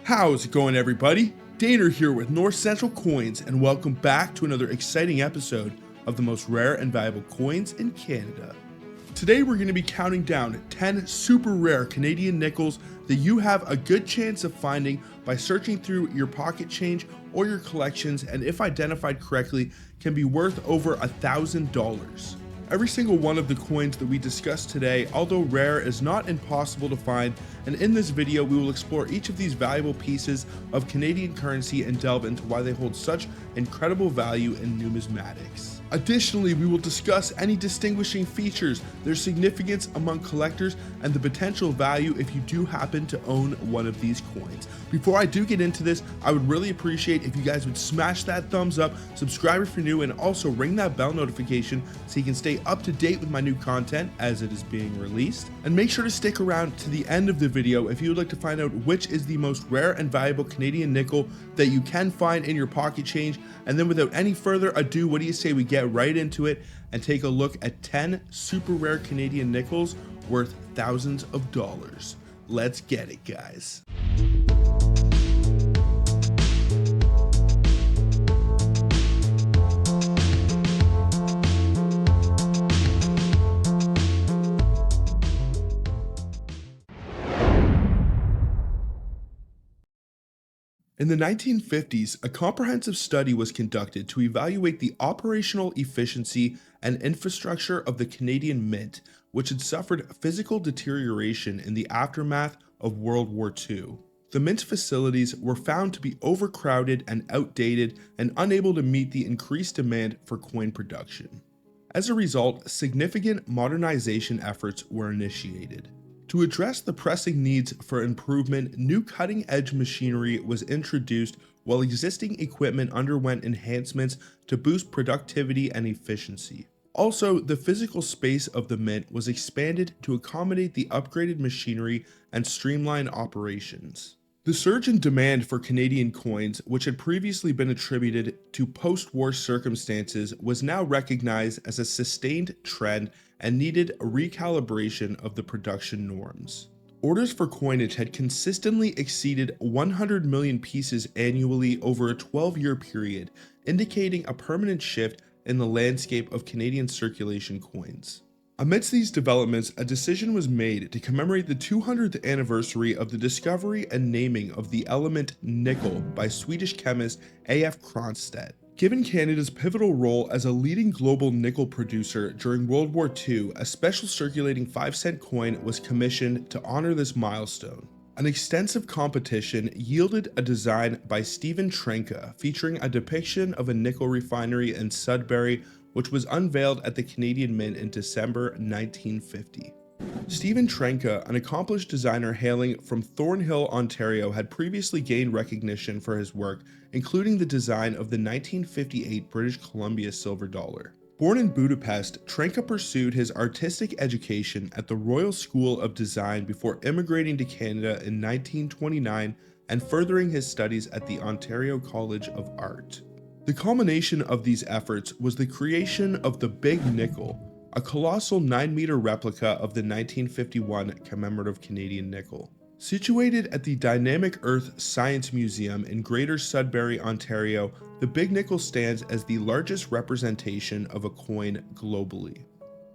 How's it going, everybody? Daner here with North Central Coins, and welcome back to another exciting episode of the most rare and valuable coins in Canada. Today we're going to be counting down 10 super rare Canadian nickels that you have a good chance of finding by searching through your pocket change or your collections, and if identified correctly, can be worth over $1,000. Every single one of the coins that we discussed today, although rare, is not impossible to find, and in this video we will explore each of these valuable pieces of Canadian currency and delve into why they hold such incredible value in numismatics. Additionally, we will discuss any distinguishing features, their significance among collectors, and the potential value if you do happen to own one of these coins. Before I do get into this, I would really appreciate if you guys would smash that thumbs up, subscribe if you're new, and also ring that bell notification so you can stay up to date with my new content as it is being released. And make sure to stick around to the end of the video if you would like to find out which is the most rare and valuable Canadian nickel that you can find in your pocket change. And then without any further ado, what do you say we get right into it and take a look at 10 super rare Canadian nickels worth thousands of dollars. Let's get it, guys. In the 1950s, a comprehensive study was conducted to evaluate the operational efficiency and infrastructure of the Canadian Mint, which had suffered physical deterioration in the aftermath of World War II. The Mint's facilities were found to be overcrowded and outdated and unable to meet the increased demand for coin production. As a result, significant modernization efforts were initiated. To address the pressing needs for improvement, new cutting-edge machinery was introduced while existing equipment underwent enhancements to boost productivity and efficiency. Also, the physical space of the Mint was expanded to accommodate the upgraded machinery and streamline operations. The surge in demand for Canadian coins, which had previously been attributed to post-war circumstances, was now recognized as a sustained trend and needed a recalibration of the production norms. Orders for coinage had consistently exceeded 100 million pieces annually over a 12-year period, indicating a permanent shift in the landscape of Canadian circulation coins. Amidst these developments, a decision was made to commemorate the 200th anniversary of the discovery and naming of the element nickel by Swedish chemist A.F. Cronstedt. Given Canada's pivotal role as a leading global nickel producer during World War II, a special circulating 5-cent coin was commissioned to honor this milestone. An extensive competition yielded a design by Stephen Trenka featuring a depiction of a nickel refinery in Sudbury, which was unveiled at the Canadian Mint in December 1950. Stephen Trenka, an accomplished designer hailing from Thornhill, Ontario, had previously gained recognition for his work, including the design of the 1958 British Columbia silver dollar. Born in Budapest, Trenka pursued his artistic education at the Royal School of Design before immigrating to Canada in 1929 and furthering his studies at the Ontario College of Art. The culmination of these efforts was the creation of the Big Nickel, a colossal 9-meter replica of the 1951 commemorative Canadian nickel. Situated at the Dynamic Earth Science Museum in Greater Sudbury, Ontario, the Big Nickel stands as the largest representation of a coin globally.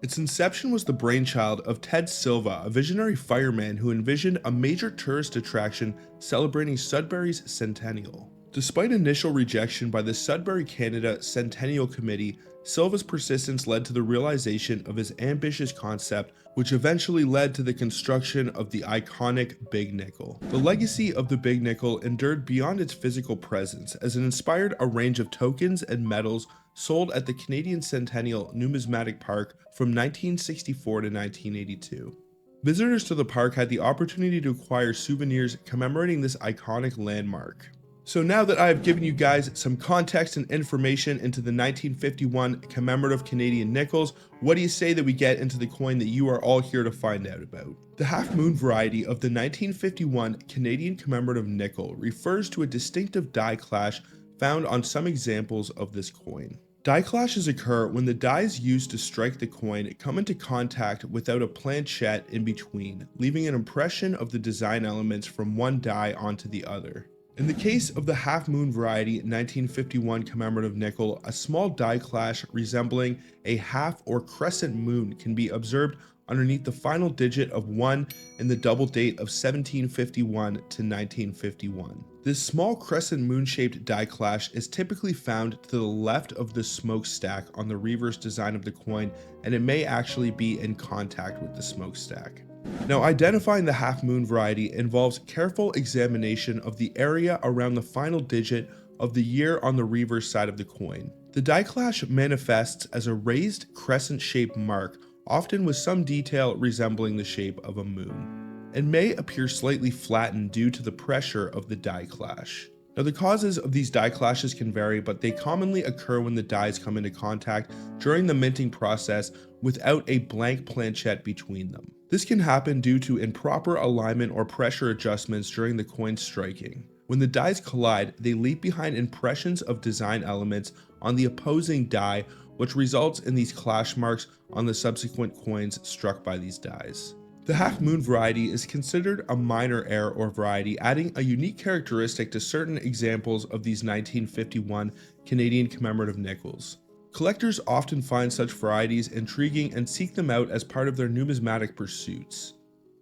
Its inception was the brainchild of Ted Silva, a visionary fireman who envisioned a major tourist attraction celebrating Sudbury's centennial. Despite initial rejection by the Sudbury Canada Centennial Committee, Silva's persistence led to the realization of his ambitious concept, which eventually led to the construction of the iconic Big Nickel. The legacy of the Big Nickel endured beyond its physical presence, as it inspired a range of tokens and medals sold at the Canadian Centennial Numismatic Park from 1964 to 1982. Visitors to the park had the opportunity to acquire souvenirs commemorating this iconic landmark. So now that I have given you guys some context and information into the 1951 commemorative Canadian nickels, what do you say that we get into the coin that you are all here to find out about? The half moon variety of the 1951 Canadian commemorative nickel refers to a distinctive die clash found on some examples of this coin. Die clashes occur when the dies used to strike the coin come into contact without a planchette in between, leaving an impression of the design elements from one die onto the other. In the case of the Half Moon variety 1951 commemorative nickel, a small die clash resembling a half or crescent moon can be observed underneath the final digit of 1 in the double date of 1751 to 1951. This small crescent moon-shaped die clash is typically found to the left of the smokestack on the reverse design of the coin, and it may actually be in contact with the smokestack. Now, identifying the half moon variety involves careful examination of the area around the final digit of the year on the reverse side of the coin. The die clash manifests as a raised crescent-shaped mark, often with some detail resembling the shape of a moon. It may appear slightly flattened due to the pressure of the die clash. Now, the causes of these die clashes can vary, but they commonly occur when the dies come into contact during the minting process without a blank planchette between them. This can happen due to improper alignment or pressure adjustments during the coin striking. When the dies collide, they leave behind impressions of design elements on the opposing die, which results in these clash marks on the subsequent coins struck by these dies. The half moon variety is considered a minor error or variety, adding a unique characteristic to certain examples of these 1951 Canadian commemorative nickels. Collectors often find such varieties intriguing and seek them out as part of their numismatic pursuits.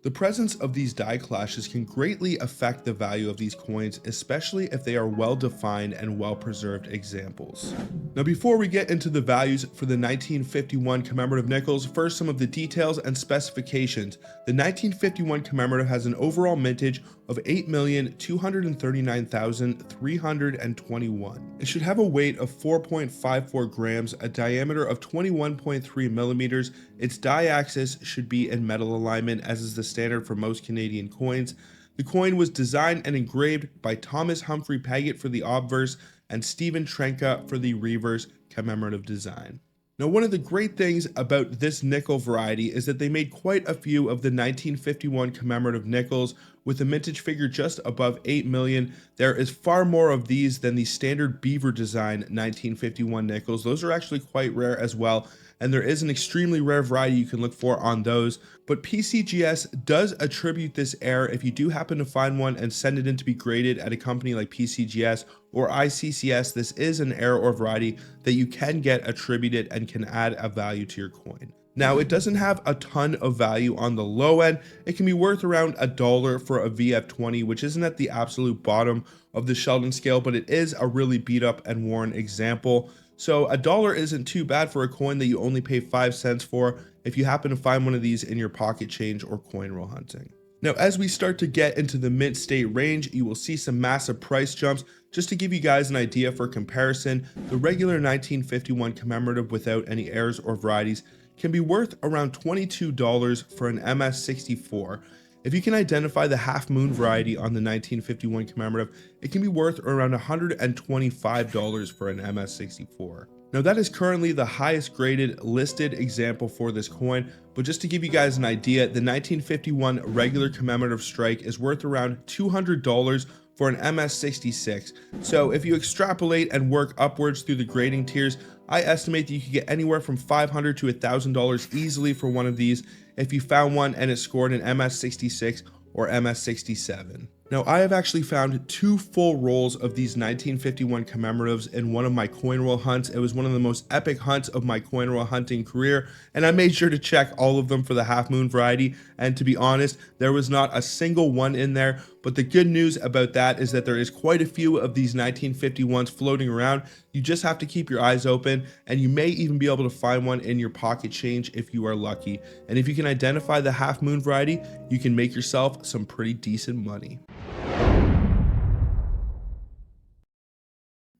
The presence of these die clashes can greatly affect the value of these coins, especially if they are well-defined and well-preserved examples. Now, before we get into the values for the 1951 commemorative nickels, first some of the details and specifications. The 1951 commemorative has an overall mintage of 8,239,321. It should have a weight of 4.54 grams, a diameter of 21.3 millimeters. Its die axis should be in metal alignment, as is the standard for most Canadian coins. The coin was designed and engraved by Thomas Humphrey Paget for the obverse and Stephen Trenka for the reverse commemorative design. Now, one of the great things about this nickel variety is that they made quite a few of the 1951 commemorative nickels with a mintage figure just above 8 million. There is far more of these than the standard beaver design 1951 nickels. Those are actually quite rare as well, and there is an extremely rare variety you can look for on those. But PCGS does attribute this error if you do happen to find one and send it in to be graded at a company like PCGS or ICCS. This is an error or variety that you can get attributed and can add a value to your coin. Now, it doesn't have a ton of value on the low end. It can be worth around $1 for a VF20, which isn't at the absolute bottom of the Sheldon scale, but it is a really beat up and worn example. So $1 isn't too bad for a coin that you only pay 5 cents for if you happen to find one of these in your pocket change or coin roll hunting. Now, as we start to get into the mint state range, you will see some massive price jumps. Just to give you guys an idea for comparison, the regular 1951 commemorative without any errors or varieties can be worth around $22 for an MS64. If you can identify the half moon variety on the 1951 commemorative, it can be worth around $125 for an MS64. Now, that is currently the highest graded listed example for this coin, but just to give you guys an idea, the 1951 regular commemorative strike is worth around $200 for an MS66. So if you extrapolate and work upwards through the grading tiers, I estimate that you could get anywhere from $500 to $1,000 easily for one of these if you found one and it scored an MS66 or MS67. Now, I have actually found 2 full rolls of these 1951 commemoratives in one of my coin roll hunts. It was one of the most epic hunts of my coin roll hunting career, and I made sure to check all of them for the half moon variety, and to be honest, there was not a single one in there. But the good news about that is that there is quite a few of these 1951s floating around. You just have to keep your eyes open, and you may even be able to find one in your pocket change if you are lucky. And if you can identify the half moon variety, you can make yourself some pretty decent money.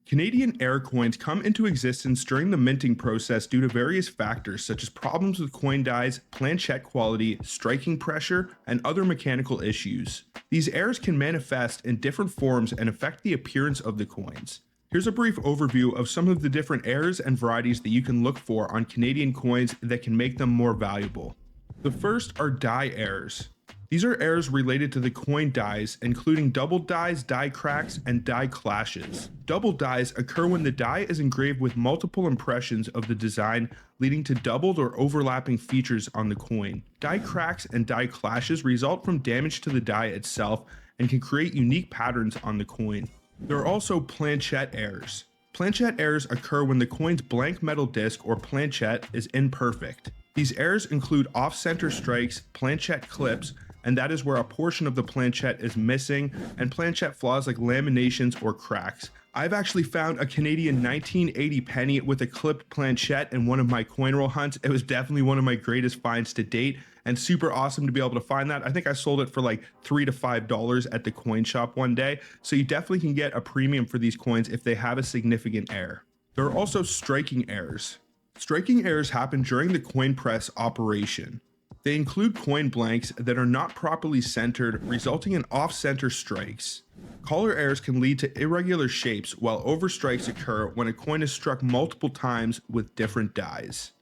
Canadian error coins come into existence during the minting process due to various factors such as problems with coin dies, planchette quality, striking pressure, and other mechanical issues. These errors can manifest in different forms and affect the appearance of the coins. Here's a brief overview of some of the different errors and varieties that you can look for on Canadian coins that can make them more valuable. The first are die errors. These are errors related to the coin dies, including double dies, die cracks, and die clashes. Double dies occur when the die is engraved with multiple impressions of the design, leading to doubled or overlapping features on the coin. Die cracks and die clashes result from damage to the die itself and can create unique patterns on the coin. There are also planchette errors. Planchette errors occur when the coin's blank metal disc or planchette is imperfect. These errors include off-center strikes, planchette clips, and that is where a portion of the planchette is missing, and planchette flaws like laminations or cracks. I've actually found a Canadian 1980 penny with a clipped planchette in one of my coin roll hunts. It was definitely one of my greatest finds to date, and super awesome to be able to find that. I think I sold it for like $3 to $5 at the coin shop one day, so you definitely can get a premium for these coins if they have a significant error. There are also striking errors. Striking errors happen during the coin press operation. They include coin blanks that are not properly centered, resulting in off-center strikes. Collar errors can lead to irregular shapes, while overstrikes occur when a coin is struck multiple times with different dies.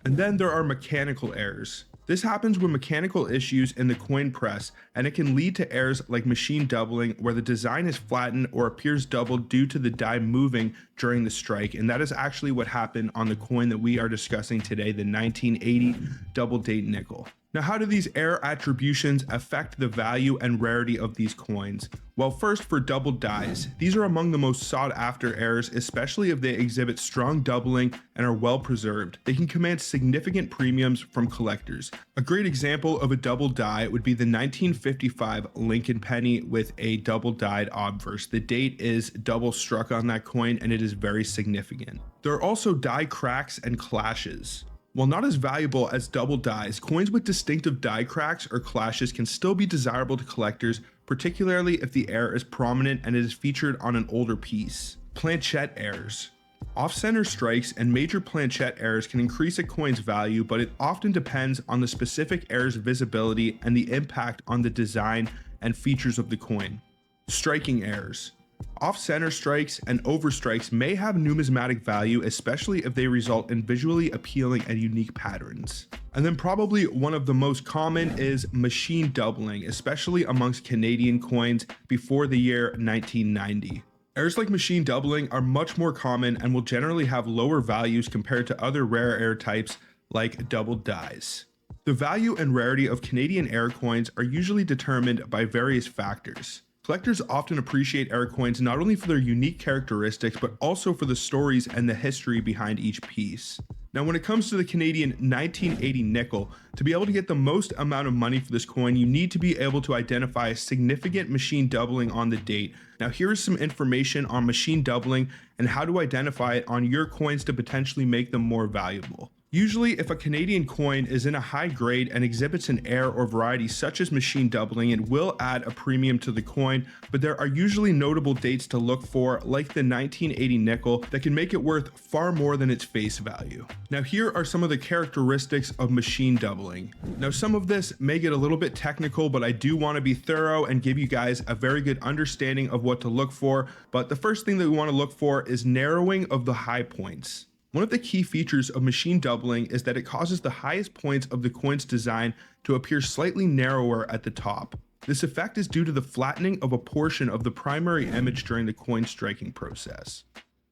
And then there are mechanical errors. This happens with mechanical issues in the coin press, and it can lead to errors like machine doubling, where the design is flattened or appears doubled due to the die moving during the strike, and that is actually what happened on the coin that we are discussing today, the 1980 double date nickel. Now, how do these error attributions affect the value and rarity of these coins? Well, first, for double dies, these are among the most sought after errors, especially if they exhibit strong doubling and are well preserved. They can command significant premiums from collectors. A great example of a double die would be the 1955 Lincoln penny with a double dyed obverse. The date is double struck on that coin, and it is very significant. There are also die cracks and clashes. While not as valuable as double dies, coins with distinctive die cracks or clashes can still be desirable to collectors, particularly if the error is prominent and it is featured on an older piece. Planchette errors. Off-center strikes and major planchette errors can increase a coin's value, but it often depends on the specific error's visibility and the impact on the design and features of the coin. Striking errors. Off-center strikes and overstrikes may have numismatic value, especially if they result in visually appealing and unique patterns. And then probably one of the most common is machine doubling, especially amongst Canadian coins before the year 1990. Errors like machine doubling are much more common and will generally have lower values compared to other rare error types like double dies. The value and rarity of Canadian error coins are usually determined by various factors. Collectors often appreciate error coins not only for their unique characteristics, but also for the stories and the history behind each piece. Now, when it comes to the Canadian 1980 nickel, to be able to get the most amount of money for this coin, you need to be able to identify a significant machine doubling on the date. Now, here is some information on machine doubling and how to identify it on your coins to potentially make them more valuable. Usually, if a Canadian coin is in a high grade and exhibits an error or variety such as machine doubling, it will add a premium to the coin, but there are usually notable dates to look for, like the 1980 nickel, that can make it worth far more than its face value. Now, here are some of the characteristics of machine doubling. Now, some of this may get a little bit technical, but I do want to be thorough and give you guys a very good understanding of what to look for. But the first thing that we want to look for is narrowing of the high points. One of the key features of machine doubling is that it causes the highest points of the coin's design to appear slightly narrower at the top. This effect is due to the flattening of a portion of the primary image during the coin striking process.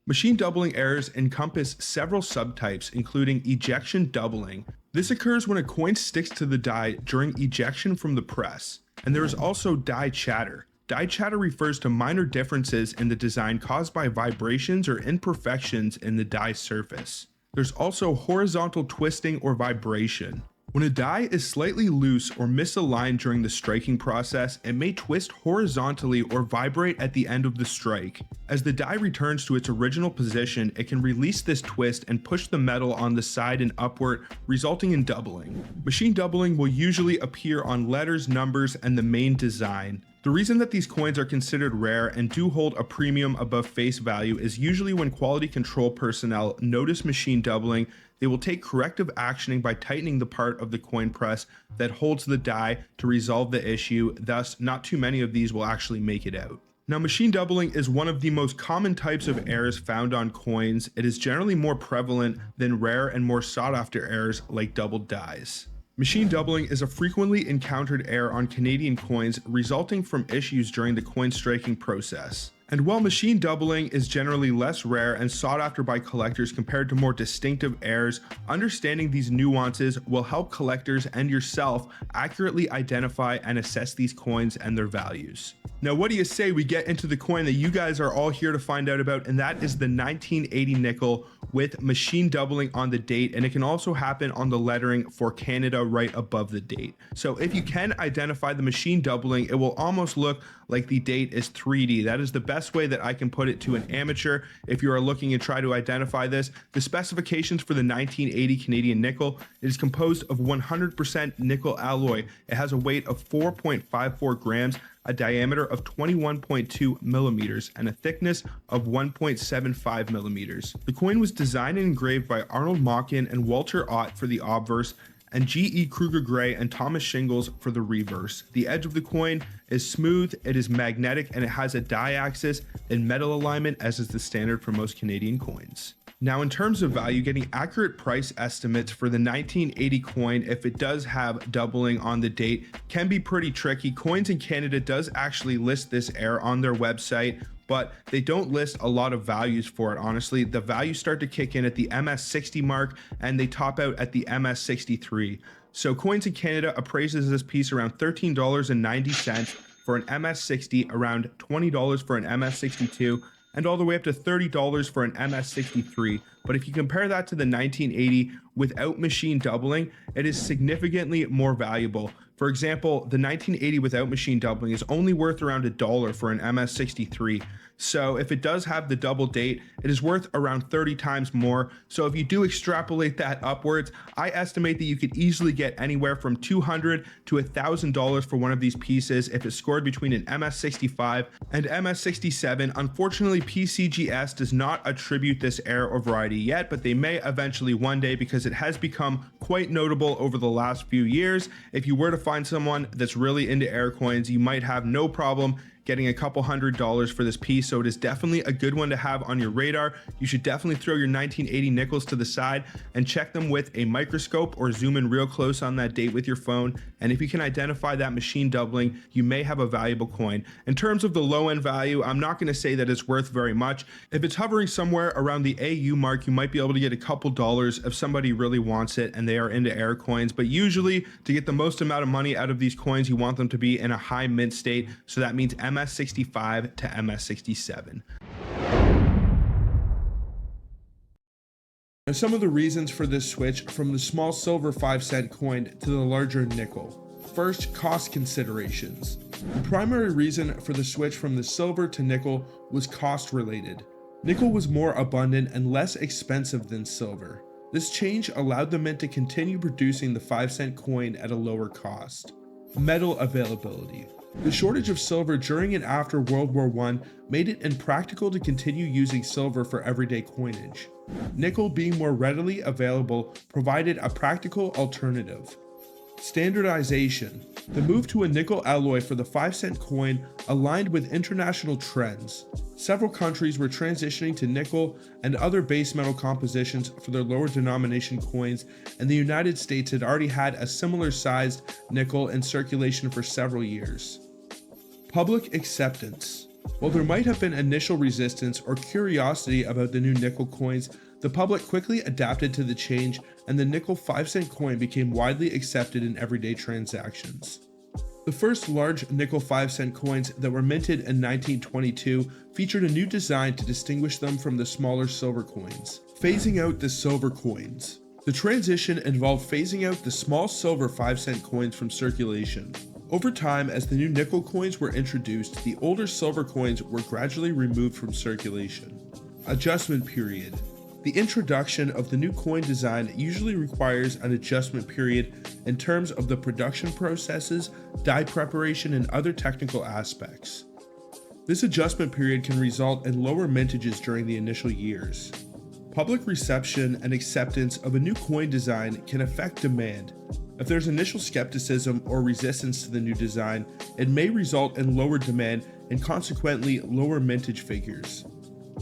Machine doubling errors encompass several subtypes, including ejection doubling. This occurs when a coin sticks to the die during ejection from the press. And there is also die chatter. Die chatter refers to minor differences in the design caused by vibrations or imperfections in the die surface. There's also horizontal twisting or vibration. When a die is slightly loose or misaligned during the striking process, it may twist horizontally or vibrate at the end of the strike. As the die returns to its original position, it can release this twist and push the metal on the side and upward, resulting in doubling. Machine doubling will usually appear on letters, numbers, and the main design. The reason that these coins are considered rare and do hold a premium above face value is usually when quality control personnel notice machine doubling, they will take corrective actioning by tightening the part of the coin press that holds the die to resolve the issue, thus not too many of these will actually make it out. Now, machine doubling is one of the most common types of errors found on coins. It is generally more prevalent than rare and more sought after errors like double dies. Machine doubling is a frequently encountered error on Canadian coins resulting from issues during the coin striking process. And while machine doubling is generally less rare and sought after by collectors compared to more distinctive errors, understanding these nuances will help collectors and yourself accurately identify and assess these coins and their values. Now, what do you say we get into the coin that you guys are all here to find out about, and that is the 1980 nickel with machine doubling on the date, and it can also happen on the lettering for Canada right above the date. So if you can identify the machine doubling, it will almost look like the date is 3D. That is the best way that I can put it to an amateur if you are looking to try to identify this. The specifications for the 1980 Canadian nickel: it is composed of 100% nickel alloy. It has a weight of 4.54 grams, a diameter of 21.2 millimeters, and a thickness of 1.75 millimeters. The coin was designed and engraved by Arnold Mockin and Walter Ott for the obverse, and G.E. Kruger Gray and Thomas Shingles for the reverse. The edge of the coin is smooth, it is magnetic, and it has a diaxis and metal alignment, as is the standard for most Canadian coins. Now, in terms of value, getting accurate price estimates for the 1980 coin, if it does have doubling on the date, can be pretty tricky. Coins in Canada does actually list this error on their website, but they don't list a lot of values for it, honestly. The values start to kick in at the MS60 mark, and they top out at the MS63. So Coins in Canada appraises this piece around $13.90 for an MS60, around $20 for an MS62, and all the way up to $30 for an MS63. But if you compare that to the 1980 without machine doubling, it is significantly more valuable. For example, the 1980 without machine doubling is only worth around $1 for an MS63. So if it does have the double date, it is worth around 30 times more. So if you do extrapolate that upwards, I estimate that you could easily get anywhere from $200 to $1,000 for one of these pieces if it's scored between an MS65 and MS67. Unfortunately, PCGS does not attribute this error or variety yet, but they may eventually one day, because it has become quite notable over the last few years. If you were to find someone that's really into error coins, you might have no problem getting a couple $100s for this piece. So it is definitely a good one to have on your radar. You should definitely throw your 1980 nickels to the side and check them with a microscope, or zoom in real close on that date with your phone. And if you can identify that machine doubling, you may have a valuable coin. In terms of the low end value, I'm not going to say that it's worth very much. If it's hovering somewhere around the AU mark, you might be able to get a couple dollars if somebody really wants it and they are into error coins. But usually, to get the most amount of money out of these coins, you want them to be in a high mint state. So that means MS65 to MS67. Now, some of the reasons for this switch from the small silver 5-cent coin to the larger nickel. First, cost considerations. The primary reason for the switch from the silver to nickel was cost related. Nickel was more abundant and less expensive than silver. This change allowed the mint to continue producing the 5-cent coin at a lower cost. Metal availability. The shortage of silver during and after World War I made it impractical to continue using silver for everyday coinage. Nickel, being more readily available, provided a practical alternative. Standardization. The move to a nickel alloy for the 5-cent coin aligned with international trends. Several countries were transitioning to nickel and other base metal compositions for their lower denomination coins, and the United States had already had a similar sized nickel in circulation for several years. Public acceptance. While there might have been initial resistance or curiosity about the new nickel coins, the public quickly adapted to the change, and the nickel 5-cent coin became widely accepted in everyday transactions. The first large nickel 5-cent coins that were minted in 1922 featured a new design to distinguish them from the smaller silver coins. Phasing out the silver coins. The transition involved phasing out the small silver 5-cent coins from circulation. Over time, as the new nickel coins were introduced, the older silver coins were gradually removed from circulation. Adjustment period. The introduction of the new coin design usually requires an adjustment period in terms of the production processes, die preparation, and other technical aspects. This adjustment period can result in lower mintages during the initial years. Public reception and acceptance of a new coin design can affect demand. If there's initial skepticism or resistance to the new design, it may result in lower demand and consequently lower mintage figures.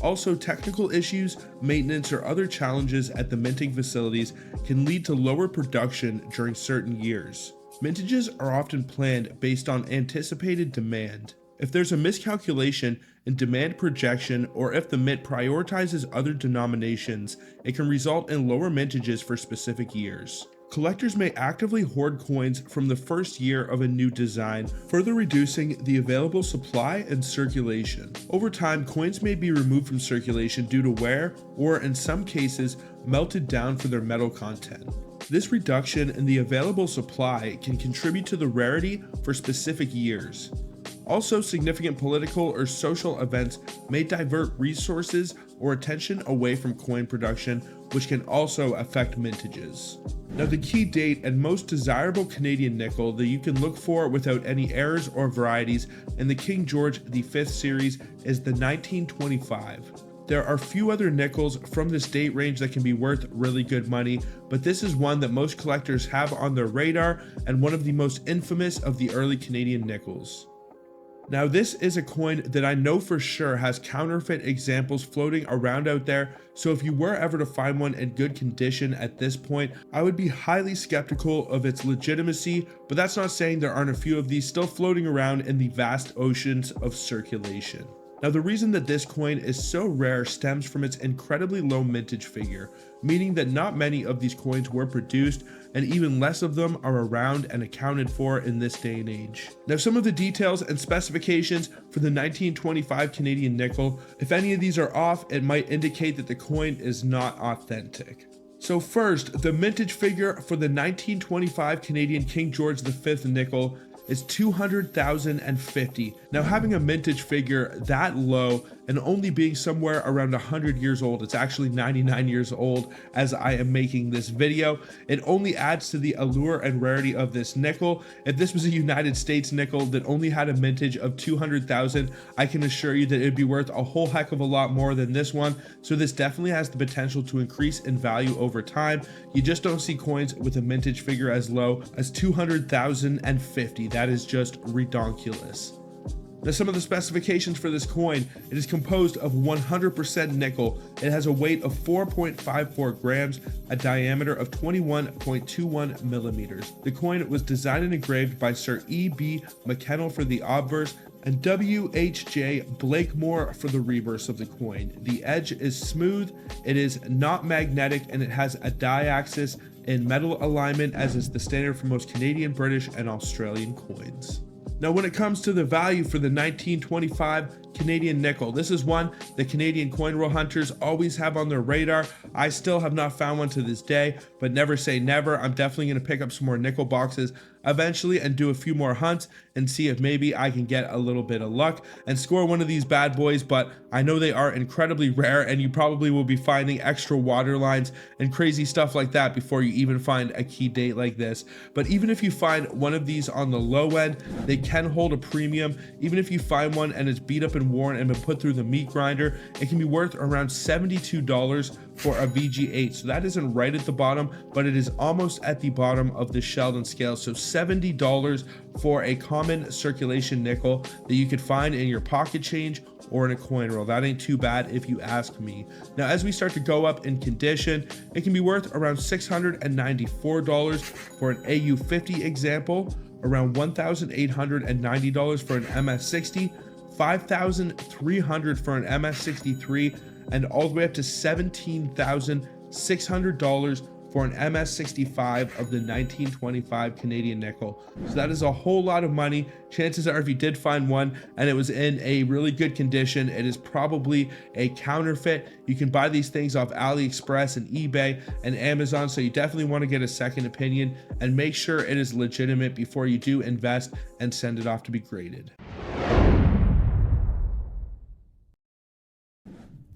Also, technical issues, maintenance, or other challenges at the minting facilities can lead to lower production during certain years. Mintages are often planned based on anticipated demand. If there's a miscalculation in demand projection, or if the mint prioritizes other denominations, it can result in lower mintages for specific years. Collectors may actively hoard coins from the first year of a new design, further reducing the available supply and circulation. Over time, coins may be removed from circulation due to wear, or in some cases, melted down for their metal content. This reduction in the available supply can contribute to the rarity for specific years. Also, significant political or social events may divert resources or attention away from coin production, which can also affect mintages. Now, the key date and most desirable Canadian nickel that you can look for without any errors or varieties in the King George V series is the 1925. There are few other nickels from this date range that can be worth really good money, but this is one that most collectors have on their radar and one of the most infamous of the early Canadian nickels. Now, this is a coin that I know for sure has counterfeit examples floating around out there, so if you were ever to find one in good condition at this point, I would be highly skeptical of its legitimacy, but that's not saying there aren't a few of these still floating around in the vast oceans of circulation. Now, the reason that this coin is so rare stems from its incredibly low mintage figure, meaning that not many of these coins were produced, and even less of them are around and accounted for in this day and age. Now, some of the details and specifications for the 1925 Canadian nickel, if any of these are off, it might indicate that the coin is not authentic. So first, the mintage figure for the 1925 Canadian King George V nickel is 200,050. Now, having a mintage figure that low and only being somewhere around 100 years old, it's actually 99 years old as I am making this video, it only adds to the allure and rarity of this nickel. If this was a United States nickel that only had a mintage of 200,000, I can assure you that it'd be worth a whole heck of a lot more than this one. So this definitely has the potential to increase in value over time. You just don't see coins with a mintage figure as low as 200,050. That is just redonkulous. Now, some of the specifications for this coin: it is composed of 100% nickel. It has a weight of 4.54 grams, a diameter of 21.21 millimeters. The coin was designed and engraved by Sir E.B. McKennell for the obverse and W.H.J. Blakemore for the reverse of the coin. The edge is smooth, it is not magnetic, and it has a diaxis in metal alignment, as is the standard for most Canadian, British, and Australian coins. Now, when it comes to the value for the 1925 Canadian nickel, this is one that Canadian coin roll hunters always have on their radar. I still have not found one to this day, but never say never. I'm definitely going to pick up some more nickel boxes eventually and do a few more hunts and see if maybe I can get a little bit of luck and score one of these bad boys. But I know they are incredibly rare, and you probably will be finding extra water lines and crazy stuff like that before you even find a key date like this. But even if you find one of these on the low end, they can hold a premium. Even if you find one and it's beat up and worn and been put through the meat grinder, it can be worth around $72 for a VG8. So that isn't right at the bottom, but it is almost at the bottom of the Sheldon scale. So $70 for a common circulation nickel that you could find in your pocket change or in a coin roll. That ain't too bad if you ask me. Now, as we start to go up in condition, it can be worth around $694 for an AU50 example, around $1,890 for an MS60, $5,300 for an MS63, and all the way up to $17,600 for an MS65 of the 1925 Canadian nickel. So that is a whole lot of money. Chances are, if you did find one and it was in a really good condition, it is probably a counterfeit. You can buy these things off AliExpress and eBay and Amazon, so you definitely want to get a second opinion and make sure it is legitimate before you do invest and send it off to be graded.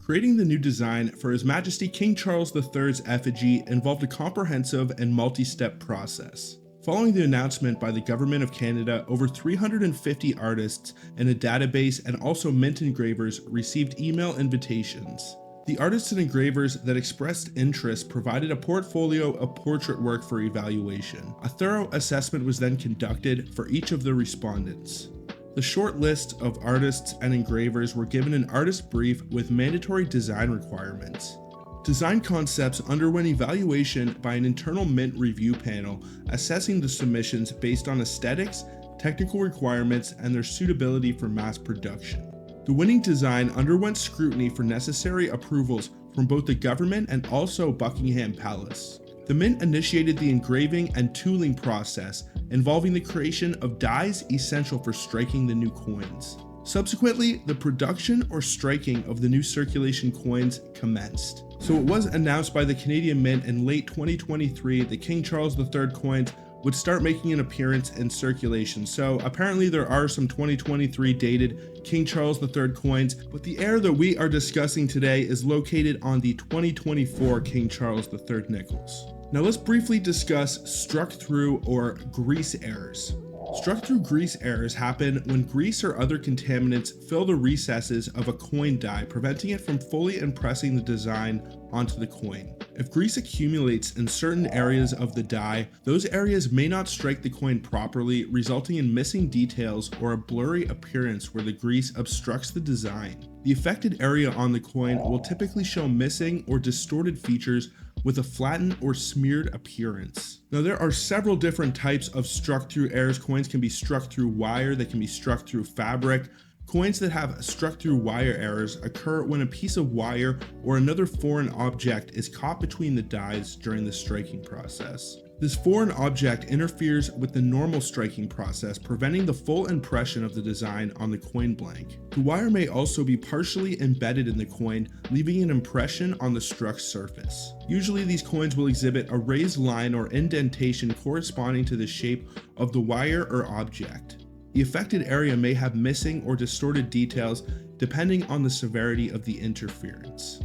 Creating the new design for His Majesty King Charles III's effigy involved a comprehensive and multi-step process. Following the announcement by the Government of Canada, over 350 artists in a database and also mint engravers received email invitations. The artists and engravers that expressed interest provided a portfolio of portrait work for evaluation. A thorough assessment was then conducted for each of the respondents. The short list of artists and engravers were given an artist brief with mandatory design requirements. Design concepts underwent evaluation by an internal mint review panel, assessing the submissions based on aesthetics, technical requirements, and their suitability for mass production. The winning design underwent scrutiny for necessary approvals from both the government and also Buckingham Palace. The mint initiated the engraving and tooling process, involving the creation of dies essential for striking the new coins. Subsequently, the production or striking of the new circulation coins commenced. So it was announced by the Canadian Mint in late 2023 that King Charles III coins would start making an appearance in circulation. So apparently there are some 2023 dated King Charles III coins, but the heir that we are discussing today is located on the 2024 King Charles III nickels. Now let's briefly discuss struck through or grease errors. Struck through grease errors happen when grease or other contaminants fill the recesses of a coin die, preventing it from fully impressing the design onto the coin. If grease accumulates in certain areas of the die, those areas may not strike the coin properly, resulting in missing details or a blurry appearance where the grease obstructs the design. The affected area on the coin will typically show missing or distorted features with a flattened or smeared appearance. Now there are several different types of struck through errors. Coins can be struck through wire, they can be struck through fabric. Coins that have struck through wire errors occur when a piece of wire or another foreign object is caught between the dies during the striking process. This foreign object interferes with the normal striking process, preventing the full impression of the design on the coin blank. The wire may also be partially embedded in the coin, leaving an impression on the struck surface. Usually these coins will exhibit a raised line or indentation corresponding to the shape of the wire or object. The affected area may have missing or distorted details depending on the severity of the interference.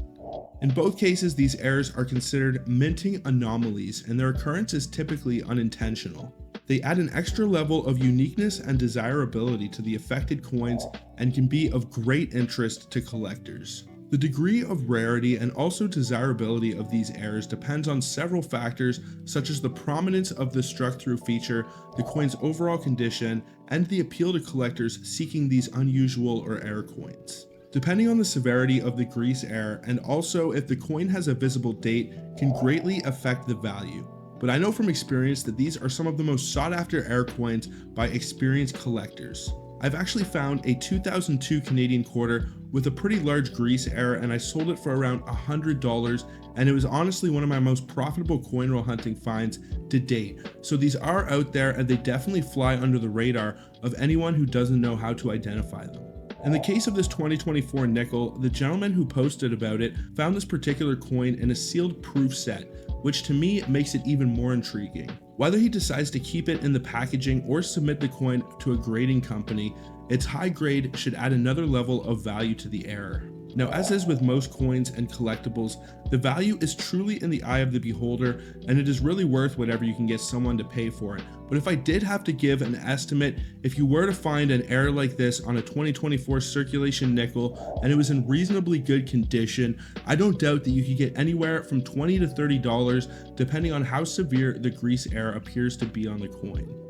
In both cases, these errors are considered minting anomalies, and their occurrence is typically unintentional. They add an extra level of uniqueness and desirability to the affected coins and can be of great interest to collectors. The degree of rarity and also desirability of these errors depends on several factors, such as the prominence of the struck-through feature, the coin's overall condition, and the appeal to collectors seeking these unusual or rare coins. Depending on the severity of the grease error and also if the coin has a visible date can greatly affect the value. But I know from experience that these are some of the most sought after error coins by experienced collectors. I've actually found a 2002 Canadian quarter with a pretty large grease error and I sold it for around $100, and it was honestly one of my most profitable coin roll hunting finds to date. So these are out there and they definitely fly under the radar of anyone who doesn't know how to identify them. In the case of this 2024 nickel, the gentleman who posted about it found this particular coin in a sealed proof set, which to me makes it even more intriguing. Whether he decides to keep it in the packaging or submit the coin to a grading company, its high grade should add another level of value to the error. Now, as is with most coins and collectibles, the value is truly in the eye of the beholder, and it is really worth whatever you can get someone to pay for it. But if I did have to give an estimate, if you were to find an error like this on a 2024 circulation nickel and it was in reasonably good condition, I don't doubt that you could get anywhere from $20 to $30 depending on how severe the grease error appears to be on the coin.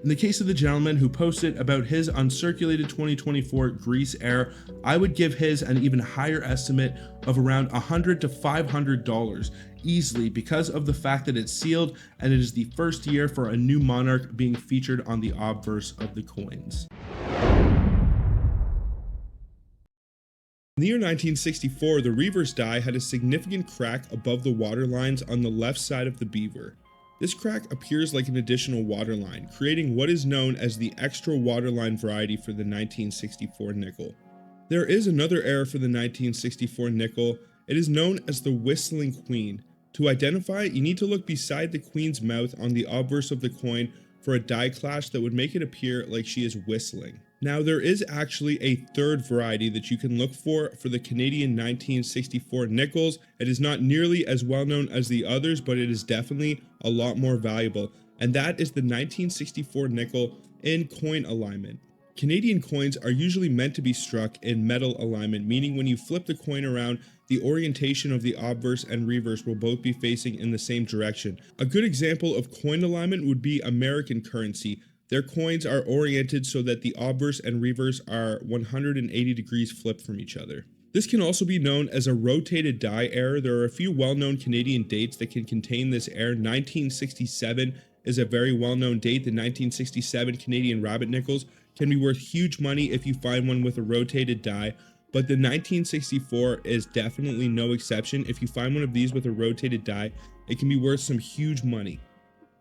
In the case of the gentleman who posted about his uncirculated 2024 grease error, I would give his an even higher estimate of around $100 to $500 easily because of the fact that it's sealed and it is the first year for a new monarch being featured on the obverse of the coins. In the year 1964, the reverse die had a significant crack above the water lines on the left side of the beaver. This crack appears like an additional waterline, creating what is known as the extra waterline variety for the 1964 nickel. There is another error for the 1964 nickel. It is known as the whistling queen. To identify it, you need to look beside the queen's mouth on the obverse of the coin for a die clash that would make it appear like she is whistling. Now, there is actually a third variety that you can look for the Canadian 1964 nickels. It is not nearly as well known as the others, but it is definitely a lot more valuable, and that is the 1964 nickel in coin alignment. Canadian coins are usually meant to be struck in metal alignment, meaning when you flip the coin around, the orientation of the obverse and reverse will both be facing in the same direction. A good example of coin alignment would be American currency. their coins are oriented so that the obverse and reverse are 180 degrees flipped from each other. This can also be known as a rotated die error. There are a few well-known Canadian dates that can contain this error. 1967 is a very well-known date. The 1967 Canadian rabbit nickels can be worth huge money if you find one with a rotated die, but the 1964 is definitely no exception. If you find one of these with a rotated die, it can be worth some huge money.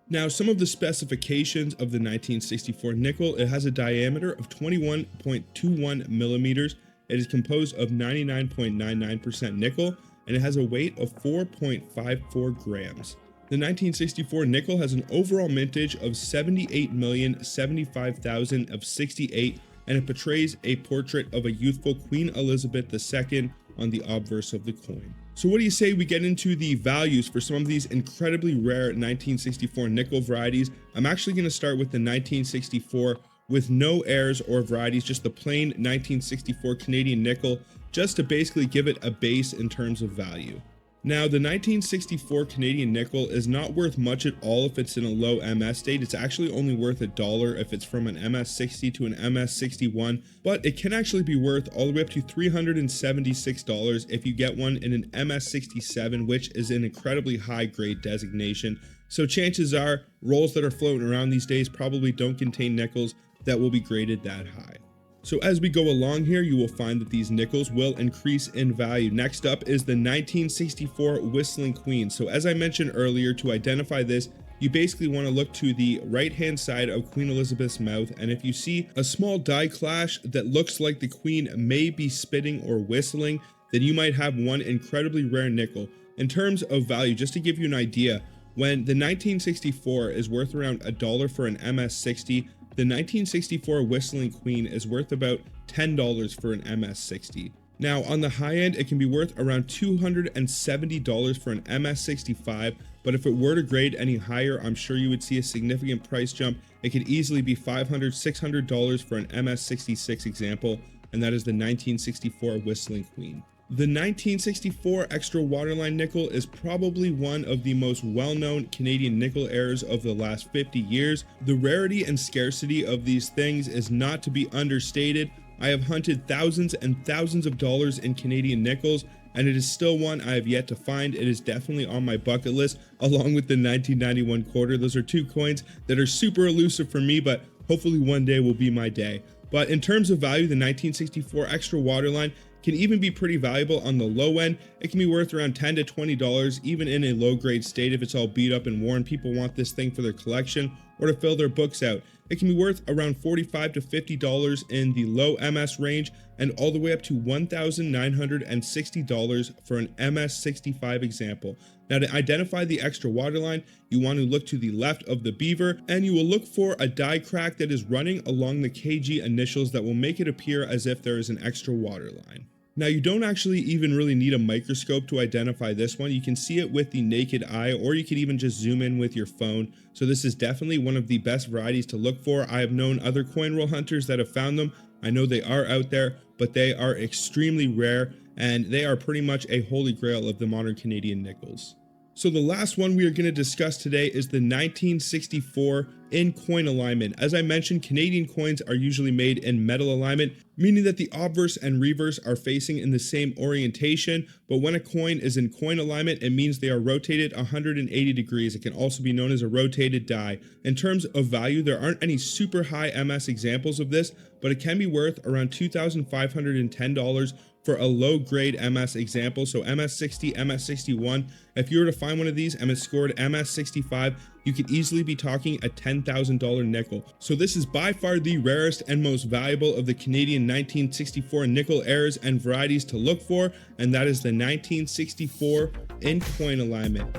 Now, some of the specifications of the 1964 nickel: it has a diameter of 21.21 millimeters. It is composed of 99.99% nickel, and it has a weight of 4.54 grams. The 1964 nickel has an overall mintage of 78,075,000 of 68, and it portrays a portrait of a youthful Queen Elizabeth II on the obverse of the coin. So what do you say we get into the values for some of these incredibly rare 1964 nickel varieties? I'm actually going to start with the 1964 with no errors or varieties, just the plain 1964 Canadian nickel, just to basically give it a base in terms of value. Now, the 1964 Canadian nickel is not worth much at all if it's in a low MS state. It's actually only worth $1 if it's from an MS60 to an MS61, but it can actually be worth all the way up to $376 if you get one in an MS67, which is an incredibly high grade designation. So chances are, rolls that are floating around these days probably don't contain nickels that will be graded that high. So as we go along here, you will find that these nickels will increase in value. Next up is the 1964 Whistling Queen. So as I mentioned earlier, to identify this, you basically want to look to the right hand side of Queen Elizabeth's mouth, and if you see a small die clash that looks like the Queen may be spitting or whistling, then you might have one incredibly rare nickel. In terms of value, just to give you an idea, when the 1964 is worth around $1 for an MS60, the 1964 Whistling Queen is worth about $10 for an MS60. Now, on the high end, it can be worth around $270 for an MS65, but if it were to grade any higher, I'm sure you would see a significant price jump. It could easily be $500, $600 for an MS66 example, and that is the 1964 Whistling Queen. The 1964 extra waterline nickel is probably one of the most well-known Canadian nickel errors of the last 50 years. The rarity and scarcity of these things is not to be understated. I have hunted thousands and thousands of dollars in Canadian nickels, and it is still one I have yet to find. It is definitely on my bucket list, along with the 1991 quarter. Those are two coins that are super elusive for me, but hopefully one day will be my day. But in terms of value, the 1964 extra waterline can even be pretty valuable on the low end. It can be worth around $10 to $20, even in a low grade state. If it's all beat up and worn, people want this thing for their collection or to fill their books out. It can be worth around $45 to $50 in the low MS range, and all the way up to $1,960 for an MS65 example. Now, to identify the extra waterline, you want to look to the left of the beaver, and you will look for a die crack that is running along the KG initials that will make it appear as if there is an extra waterline. Now, you don't actually even really need a microscope to identify this one. You can see it with the naked eye, or you could even just zoom in with your phone. So this is definitely one of the best varieties to look for. I have known other coin roll hunters that have found them. I know they are out there, but they are extremely rare, and they are pretty much a holy grail of the modern Canadian nickels. So the last one we are going to discuss today is the 1964 in coin alignment. As I mentioned, Canadian coins are usually made in metal alignment, meaning that the obverse and reverse are facing in the same orientation, but when a coin is in coin alignment, it means they are rotated 180 degrees. It can also be known as a rotated die. In terms of value, there aren't any super high MS examples of this, but it can be worth around $2,510 for a low grade MS example. So MS60, MS61, if you were to find one of these and it scored MS65, you could easily be talking a $10,000 nickel. So this is by far the rarest and most valuable of the Canadian 1964 nickel errors and varieties to look for, and that is the 1964 in coin alignment.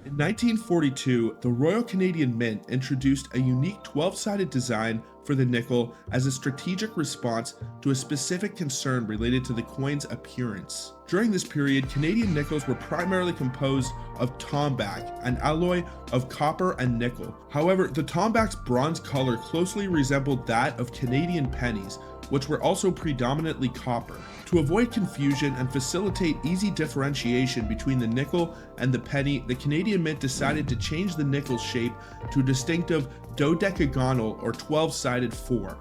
In 1942, the Royal Canadian Mint introduced a unique 12-sided design for the nickel as a strategic response to a specific concern related to the coin's appearance. During this period, Canadian nickels were primarily composed of tombac, an alloy of copper and nickel. However, the tombac's bronze color closely resembled that of Canadian pennies, which were also predominantly copper. To avoid confusion and facilitate easy differentiation between the nickel and the penny, the Canadian Mint decided to change the nickel's shape to a distinctive dodecagonal or 12-sided form.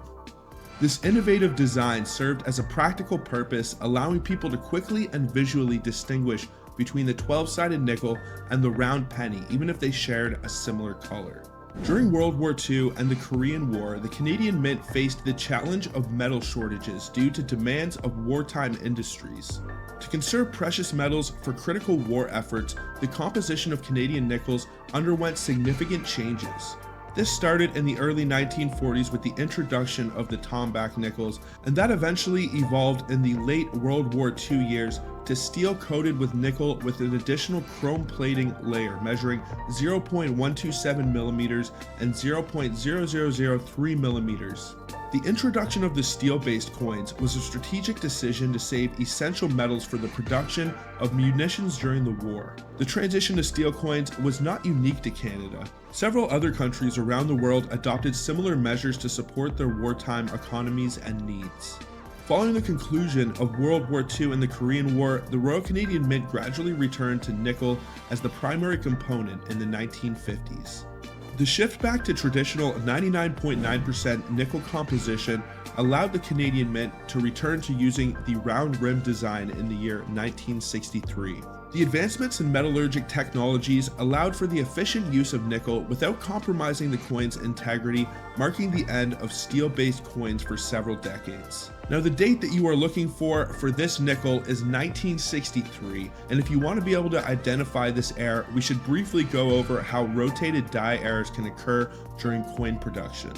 This innovative design served as a practical purpose, allowing people to quickly and visually distinguish between the 12-sided nickel and the round penny, even if they shared a similar color. During World War II and the Korean War, the Canadian Mint faced the challenge of metal shortages due to demands of wartime industries. To conserve precious metals for critical war efforts, the composition of Canadian nickels underwent significant changes. This started in the early 1940s with the introduction of the tomback nickels, and that eventually evolved in the late World War II years to steel coated with nickel with an additional chrome plating layer measuring 0.127 millimeters and 0.0003 millimeters. The introduction of the steel-based coins was a strategic decision to save essential metals for the production of munitions during the war. The transition to steel coins was not unique to Canada. Several other countries around the world adopted similar measures to support their wartime economies and needs. Following the conclusion of World War II and the Korean War, the Royal Canadian Mint gradually returned to nickel as the primary component in the 1950s. The shift back to traditional 99.9% nickel composition allowed the Canadian Mint to return to using the round rim design in the year 1963. The advancements in metallurgic technologies allowed for the efficient use of nickel without compromising the coin's integrity, marking the end of steel-based coins for several decades. Now, the date that you are looking for this nickel is 1963, and if you want to be able to identify this error, we should briefly go over how rotated die errors can occur during coin production.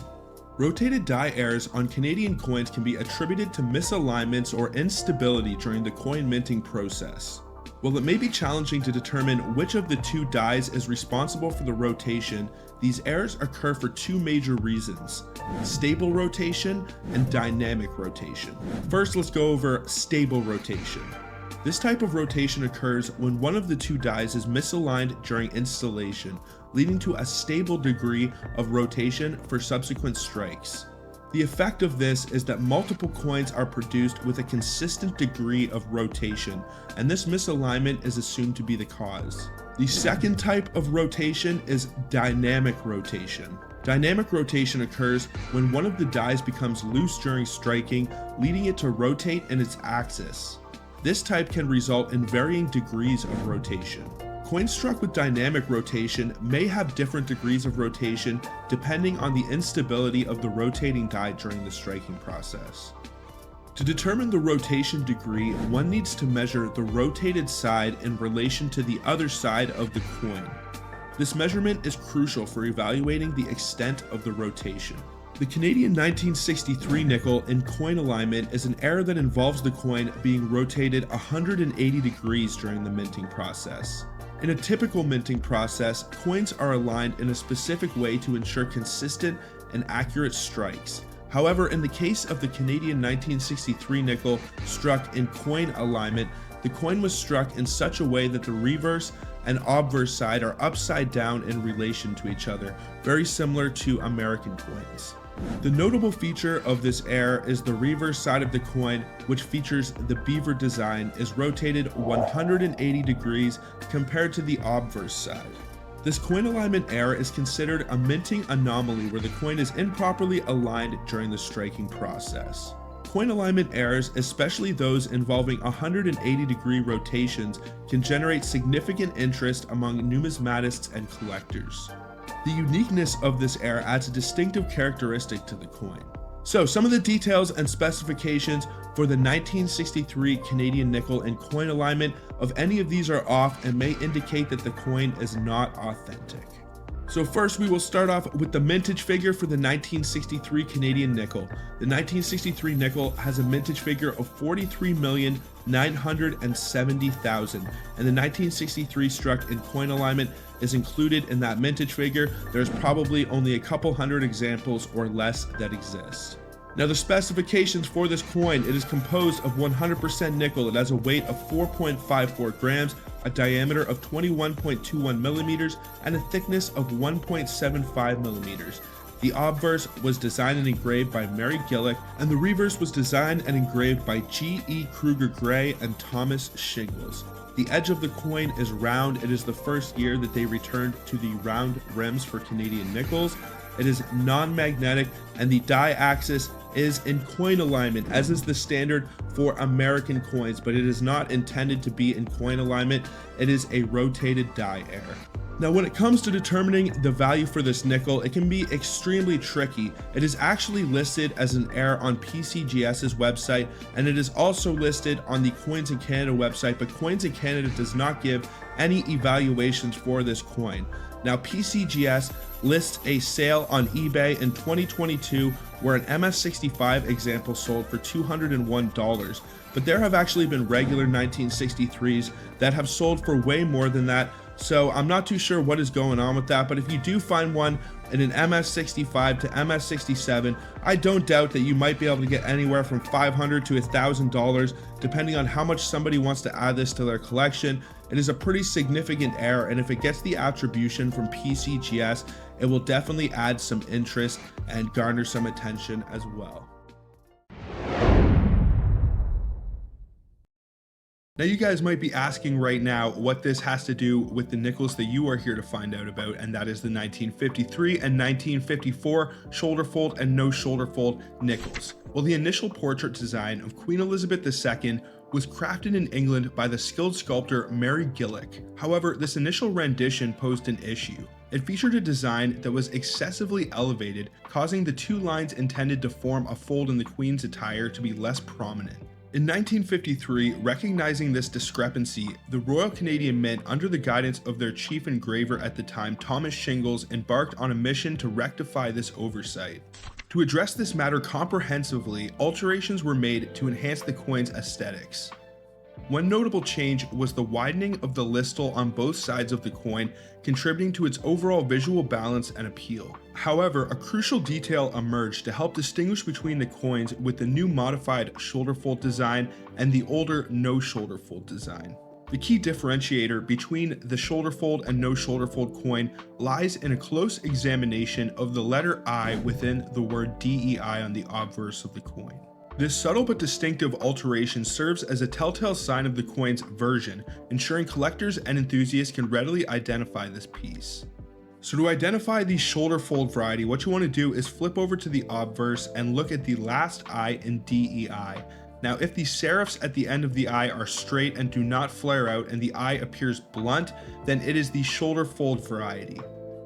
Rotated die errors on Canadian coins can be attributed to misalignments or instability during the coin minting process. While it may be challenging to determine which of the two dies is responsible for the rotation, these errors occur for two major reasons: stable rotation and dynamic rotation. First, let's go over stable rotation. This type of rotation occurs when one of the two dies is misaligned during installation, leading to a stable degree of rotation for subsequent strikes. The effect of this is that multiple coins are produced with a consistent degree of rotation, and this misalignment is assumed to be the cause. The second type of rotation is dynamic rotation. Dynamic rotation occurs when one of the dies becomes loose during striking, leading it to rotate in its axis. This type can result in varying degrees of rotation. Coins struck with dynamic rotation may have different degrees of rotation depending on the instability of the rotating die during the striking process. To determine the rotation degree, one needs to measure the rotated side in relation to the other side of the coin. This measurement is crucial for evaluating the extent of the rotation. The Canadian 1963 nickel in coin alignment is an error that involves the coin being rotated 180 degrees during the minting process. In a typical minting process, coins are aligned in a specific way to ensure consistent and accurate strikes. However, in the case of the Canadian 1963 nickel struck in coin alignment, the coin was struck in such a way that the reverse and obverse side are upside down in relation to each other, very similar to American coins. The notable feature of this error is the reverse side of the coin, which features the beaver design, is rotated 180 degrees compared to the obverse side. This coin alignment error is considered a minting anomaly where the coin is improperly aligned during the striking process. Coin alignment errors, especially those involving 180-degree rotations, can generate significant interest among numismatists and collectors. The uniqueness of this error adds a distinctive characteristic to the coin. So, some of the details and specifications for the 1963 Canadian nickel in coin alignment of any of these are off and may indicate that the coin is not authentic. So first, we will start off with the mintage figure for the 1963 Canadian nickel. The 1963 nickel has a mintage figure of 43,970,000, and the 1963 struck in coin alignment is included in that mintage figure. There's probably only a couple hundred examples or less that exist. Now, the specifications for this coin: it is composed of 100% nickel. It has a weight of 4.54 grams, a diameter of 21.21 millimeters, and a thickness of 1.75 millimeters. The obverse was designed and engraved by Mary Gillick, and the reverse was designed and engraved by G.E. Kruger Gray and Thomas Shingles. The edge of the coin is round. It is the first year that they returned to the round rims for Canadian nickels. It is non-magnetic, and the die axis is in coin alignment, as is the standard for American coins, but it is not intended to be in coin alignment. It is a rotated die error. Now, when it comes to determining the value for this nickel, it can be extremely tricky. It is actually listed as an error on PCGS's website, and it is also listed on the Coins in Canada website, but Coins in Canada does not give any evaluations for this coin. Now, PCGS lists a sale on eBay in 2022 where an MS65 example sold for $201, but there have actually been regular 1963s that have sold for way more than that. So I'm not too sure what is going on with that, but if you do find one in an MS65 to MS67, I don't doubt that you might be able to get anywhere from $500 to $1,000, depending on how much somebody wants to add this to their collection. It is a pretty significant error, and if it gets the attribution from PCGS, it will definitely add some interest and garner some attention as well. Now, you guys might be asking right now what this has to do with the nickels that you are here to find out about, and that is the 1953 and 1954 shoulder fold and no shoulder fold nickels. Well, the initial portrait design of Queen Elizabeth II was crafted in England by the skilled sculptor Mary Gillick. However, this initial rendition posed an issue. It featured a design that was excessively elevated, causing the two lines intended to form a fold in the Queen's attire to be less prominent. In 1953, recognizing this discrepancy, the Royal Canadian Mint, under the guidance of their chief engraver at the time, Thomas Shingles, embarked on a mission to rectify this oversight. To address this matter comprehensively, alterations were made to enhance the coin's aesthetics. One notable change was the widening of the listel on both sides of the coin, contributing to its overall visual balance and appeal. However, a crucial detail emerged to help distinguish between the coins with the new modified shoulder fold design and the older no shoulder fold design. The key differentiator between the shoulder fold and no shoulder fold coin lies in a close examination of the letter I within the word DEI on the obverse of the coin. This subtle but distinctive alteration serves as a telltale sign of the coin's version, ensuring collectors and enthusiasts can readily identify this piece. So to identify the shoulder fold variety, what you want to do is flip over to the obverse and look at the last I in DEI. Now, if the serifs at the end of the I are straight and do not flare out and the I appears blunt, then it is the shoulder fold variety.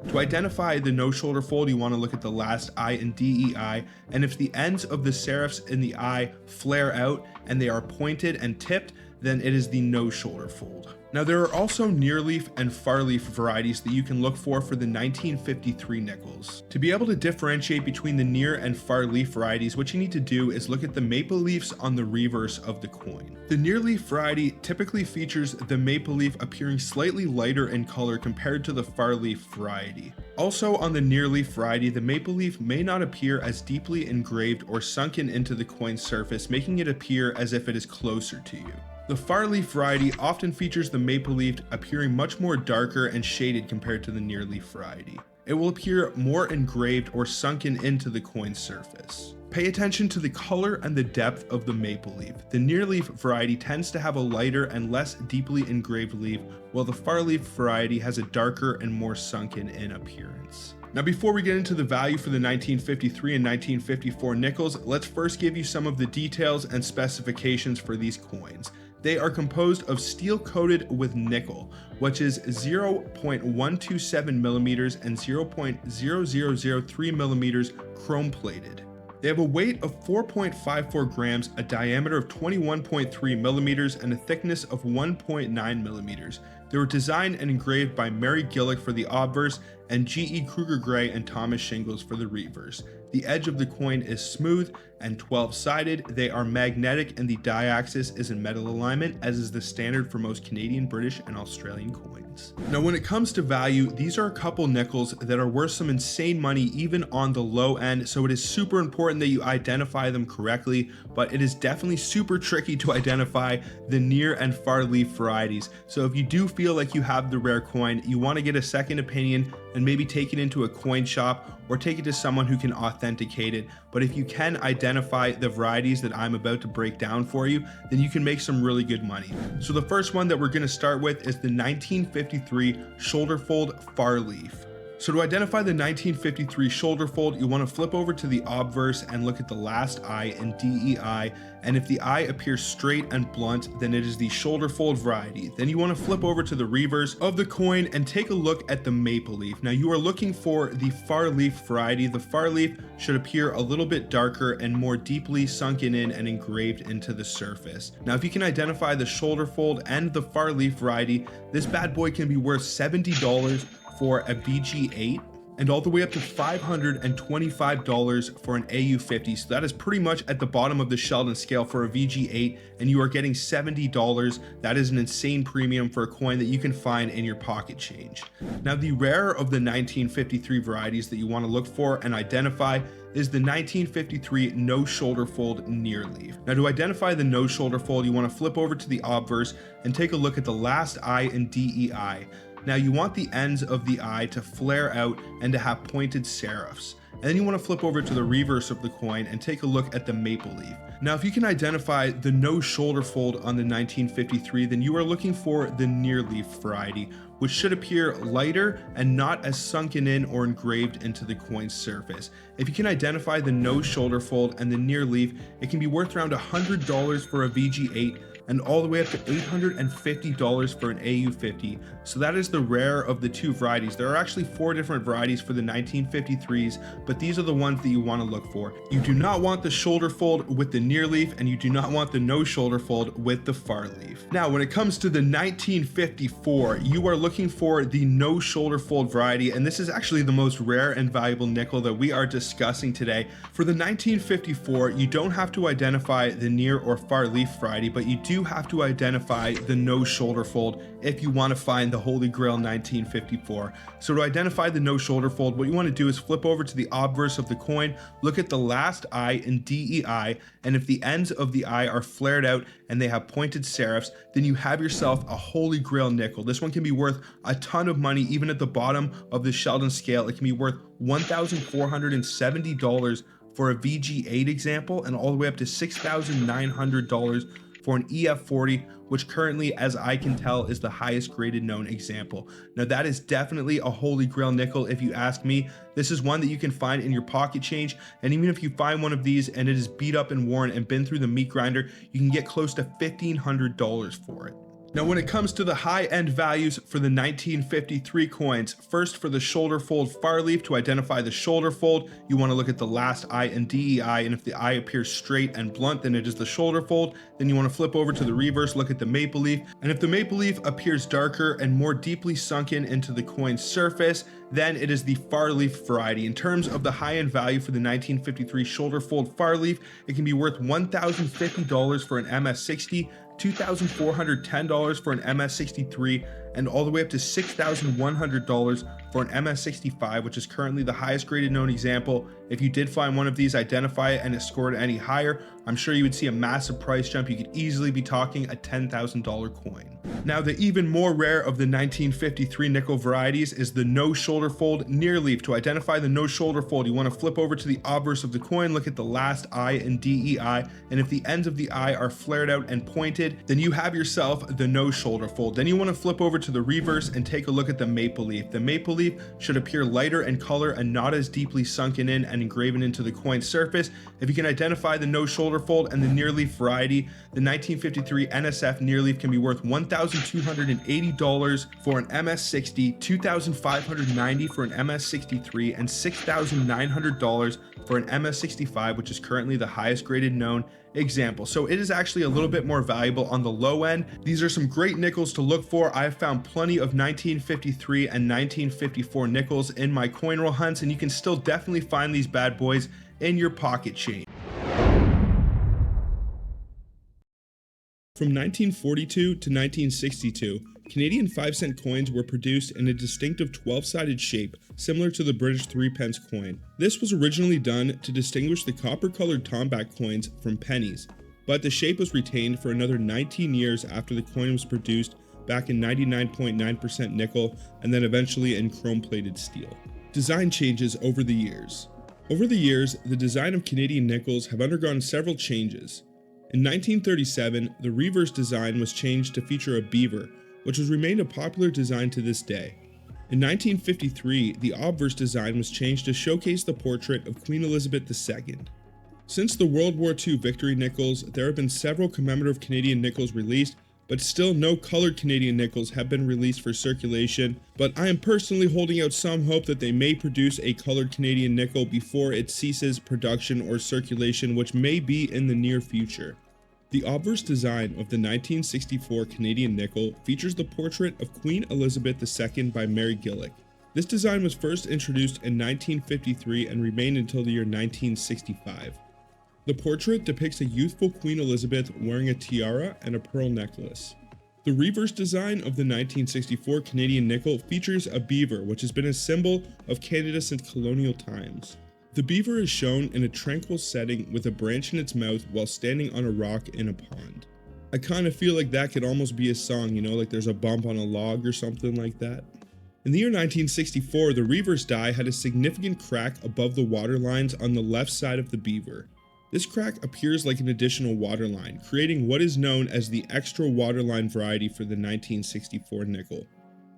To identify the no shoulder fold, you want to look at the last I in DEI, and if the ends of the serifs in the I flare out and they are pointed and tipped, then it is the no shoulder fold. Now, there are also near leaf and far leaf varieties that you can look for the 1953 nickels. To be able to differentiate between the near and far leaf varieties, what you need to do is look at the maple leaves on the reverse of the coin. The near leaf variety typically features the maple leaf appearing slightly lighter in color compared to the far leaf variety. Also, on the near leaf variety, the maple leaf may not appear as deeply engraved or sunken into the coin's surface, making it appear as if it is closer to you. The far leaf variety often features the maple leaf appearing much more darker and shaded compared to the near leaf variety. It will appear more engraved or sunken into the coin's surface. Pay attention to the color and the depth of the maple leaf. The near leaf variety tends to have a lighter and less deeply engraved leaf, while the far leaf variety has a darker and more sunken in appearance. Now, before we get into the value for the 1953 and 1954 nickels, let's first give you some of the details and specifications for these coins. They are composed of steel coated with nickel, which is 0.127 millimeters and 0.0003 millimeters chrome plated. They have a weight of 4.54 grams, a diameter of 21.3 millimeters, and a thickness of 1.9 millimeters. They were designed and engraved by Mary Gillick for the obverse and G.E. Kruger Gray and Thomas Shingles for the reverse. The edge of the coin is smooth and 12-sided. They are magnetic, and the die axis is in metal alignment, as is the standard for most Canadian, British, and Australian coins. Now, when it comes to value, these are a couple nickels that are worth some insane money even on the low end, so it is super important that you identify them correctly, but it is definitely super tricky to identify the near and far leaf varieties. So if you do feel like you have the rare coin, you want to get a second opinion and maybe take it into a coin shop or take it to someone who can authenticate it. But if you can identify the varieties that I'm about to break down for you, then you can make some really good money. So the first one that we're going to start with is the 1953 shoulder fold far leaf. So to identify the 1953 shoulder fold, you want to flip over to the obverse and look at the last I in DEI, and if the I appears straight and blunt, then it is the shoulder fold variety. Then you want to flip over to the reverse of the coin and take a look at the maple leaf. Now you are looking for the far leaf variety. The far leaf should appear a little bit darker and more deeply sunken in and engraved into the surface. Now if you can identify the shoulder fold and the far leaf variety, this bad boy can be worth $70 for a VG8 and all the way up to $525 for an AU50. So that is pretty much at the bottom of the Sheldon scale for a VG8, and you are getting $70. That is an insane premium for a coin that you can find in your pocket change. Now the rarer of the 1953 varieties that you want to look for and identify is the 1953 no shoulder fold near leaf. Now to identify the no shoulder fold, you want to flip over to the obverse and take a look at the last I in DEI. Now you want the ends of the eye to flare out and to have pointed serifs. And then you want to flip over to the reverse of the coin and take a look at the maple leaf. Now if you can identify the no shoulder fold on the 1953, then you are looking for the near leaf variety, which should appear lighter and not as sunken in or engraved into the coin's surface. If you can identify the no shoulder fold and the near leaf, it can be worth around $100 for a VG8 and all the way up to $850 for an AU50. So that is the rare of the two varieties. There are actually 4 different varieties for the 1953s, but these are the ones that you want to look for. You do not want the shoulder fold with the near leaf, and you do not want the no shoulder fold with the far leaf. Now, when it comes to the 1954, you are looking for the no shoulder fold variety, and this is actually the most rare and valuable nickel that we are discussing today. For the 1954, you don't have to identify the near or far leaf variety, but you do have to identify the no shoulder fold if you want to find the Holy Grail 1954. So to identify the no shoulder fold, what you want to do is flip over to the obverse of the coin, look at the last I in DEI, and if the ends of the I are flared out and they have pointed serifs, then you have yourself a Holy Grail nickel. This one can be worth a ton of money. Even at the bottom of the Sheldon scale, it can be worth $1,470 for a VG8 example, and all the way up to $6,900 for an EF40, which currently, as I can tell, is the highest graded known example. Now that is definitely a Holy Grail nickel if you ask me. This is one that you can find in your pocket change, and even if you find one of these and it is beat up and worn and been through the meat grinder, you can get close to $1,500 for it. Now when it comes to the high-end values for the 1953 coins, first for the shoulder fold far leaf, to identify the shoulder fold, you want to look at the last I in DEI, and if the I appears straight and blunt, then it is the shoulder fold. Then you want to flip over to the reverse, look at the maple leaf, and if the maple leaf appears darker and more deeply sunken into the coin's surface, then it is the far leaf variety. In terms of the high-end value for the 1953 shoulder fold far leaf, it can be worth $1,050 for an MS60, $2,410 for an MS63, and all the way up to $6,100 for an MS65, which is currently the highest graded known example. If you did find one of these, identify it, and it scored any higher, I'm sure you would see a massive price jump. You could easily be talking a $10,000 coin. Now, the even more rare of the 1953 nickel varieties is the no shoulder fold near leaf. To identify the no shoulder fold, you want to flip over to the obverse of the coin, look at the last I in DEI, and if the ends of the I are flared out and pointed, then you have yourself the no shoulder fold. Then you want to flip over to the reverse and take a look at the maple leaf. The maple leaf should appear lighter in color and not as deeply sunken in and engraven into the coin's surface. If you can identify the no shoulder fold and the near leaf variety, the 1953 NSF near leaf can be worth $1,280 for an MS60, $2,590 for an MS63, and $6,900 for an MS65, which is currently the highest graded known example. So it is actually a little bit more valuable on the low end. These are some great nickels to look for. I've found plenty of 1953 and 1954 nickels in my coin roll hunts, and you can still definitely find these bad boys in your pocket chain. From 1942 to 1962, Canadian 5-cent coins were produced in a distinctive 12-sided shape, similar to the British 3-pence coin. This was originally done to distinguish the copper-colored tomback coins from pennies, but the shape was retained for another 19 years after the coin was produced back in 99.9% nickel, and then eventually in chrome-plated steel. Design changes over the years. Over the years, the design of Canadian nickels have undergone several changes. In 1937, the reverse design was changed to feature a beaver, which has remained a popular design to this day. In 1953, the obverse design was changed to showcase the portrait of Queen Elizabeth II. Since the World War II victory nickels, there have been several commemorative Canadian nickels released, but still no colored Canadian nickels have been released for circulation, but I am personally holding out some hope that they may produce a colored Canadian nickel before it ceases production or circulation, which may be in the near future. The obverse design of the 1964 Canadian nickel features the portrait of Queen Elizabeth II by Mary Gillick. This design was first introduced in 1953 and remained until the year 1965. The portrait depicts a youthful Queen Elizabeth wearing a tiara and a pearl necklace. The reverse design of the 1964 Canadian nickel features a beaver, which has been a symbol of Canada since colonial times. The beaver is shown in a tranquil setting with a branch in its mouth while standing on a rock in a pond. I kind of feel like that could almost be a song, you know, like there's a bump on a log or something like that. In the year 1964, the reverse die had a significant crack above the water lines on the left side of the beaver. This crack appears like an additional waterline, creating what is known as the extra waterline variety for the 1964 nickel.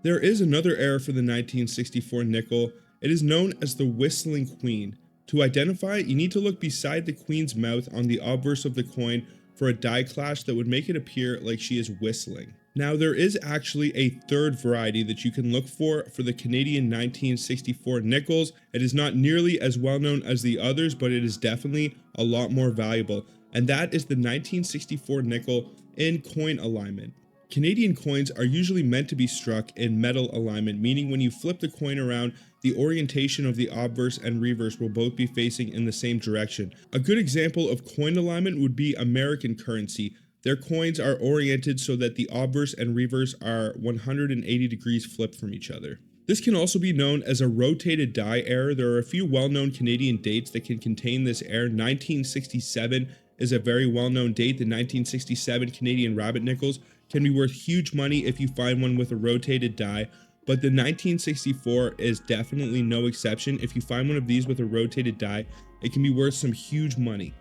There is another error for the 1964 nickel. It is known as the Whistling Queen. To identify it, you need to look beside the Queen's mouth on the obverse of the coin for a die clash that would make it appear like she is whistling. Now, there is actually a third variety that you can look for the Canadian 1964 nickels. It is not nearly as well known as the others, but it is definitely a lot more valuable, and that is the 1964 nickel in coin alignment. Canadian coins are usually meant to be struck in metal alignment, meaning when you flip the coin around, the orientation of the obverse and reverse will both be facing in the same direction. A good example of coin alignment would be American currency. Their coins are oriented so that the obverse and reverse are 180 degrees flipped from each other. This can also be known as a rotated die error. There are a few well-known Canadian dates that can contain this error. 1967 is a very well-known date. The 1967 Canadian rabbit nickels can be worth huge money if you find one with a rotated die, but the 1964 is definitely no exception. If you find one of these with a rotated die, it can be worth some huge money.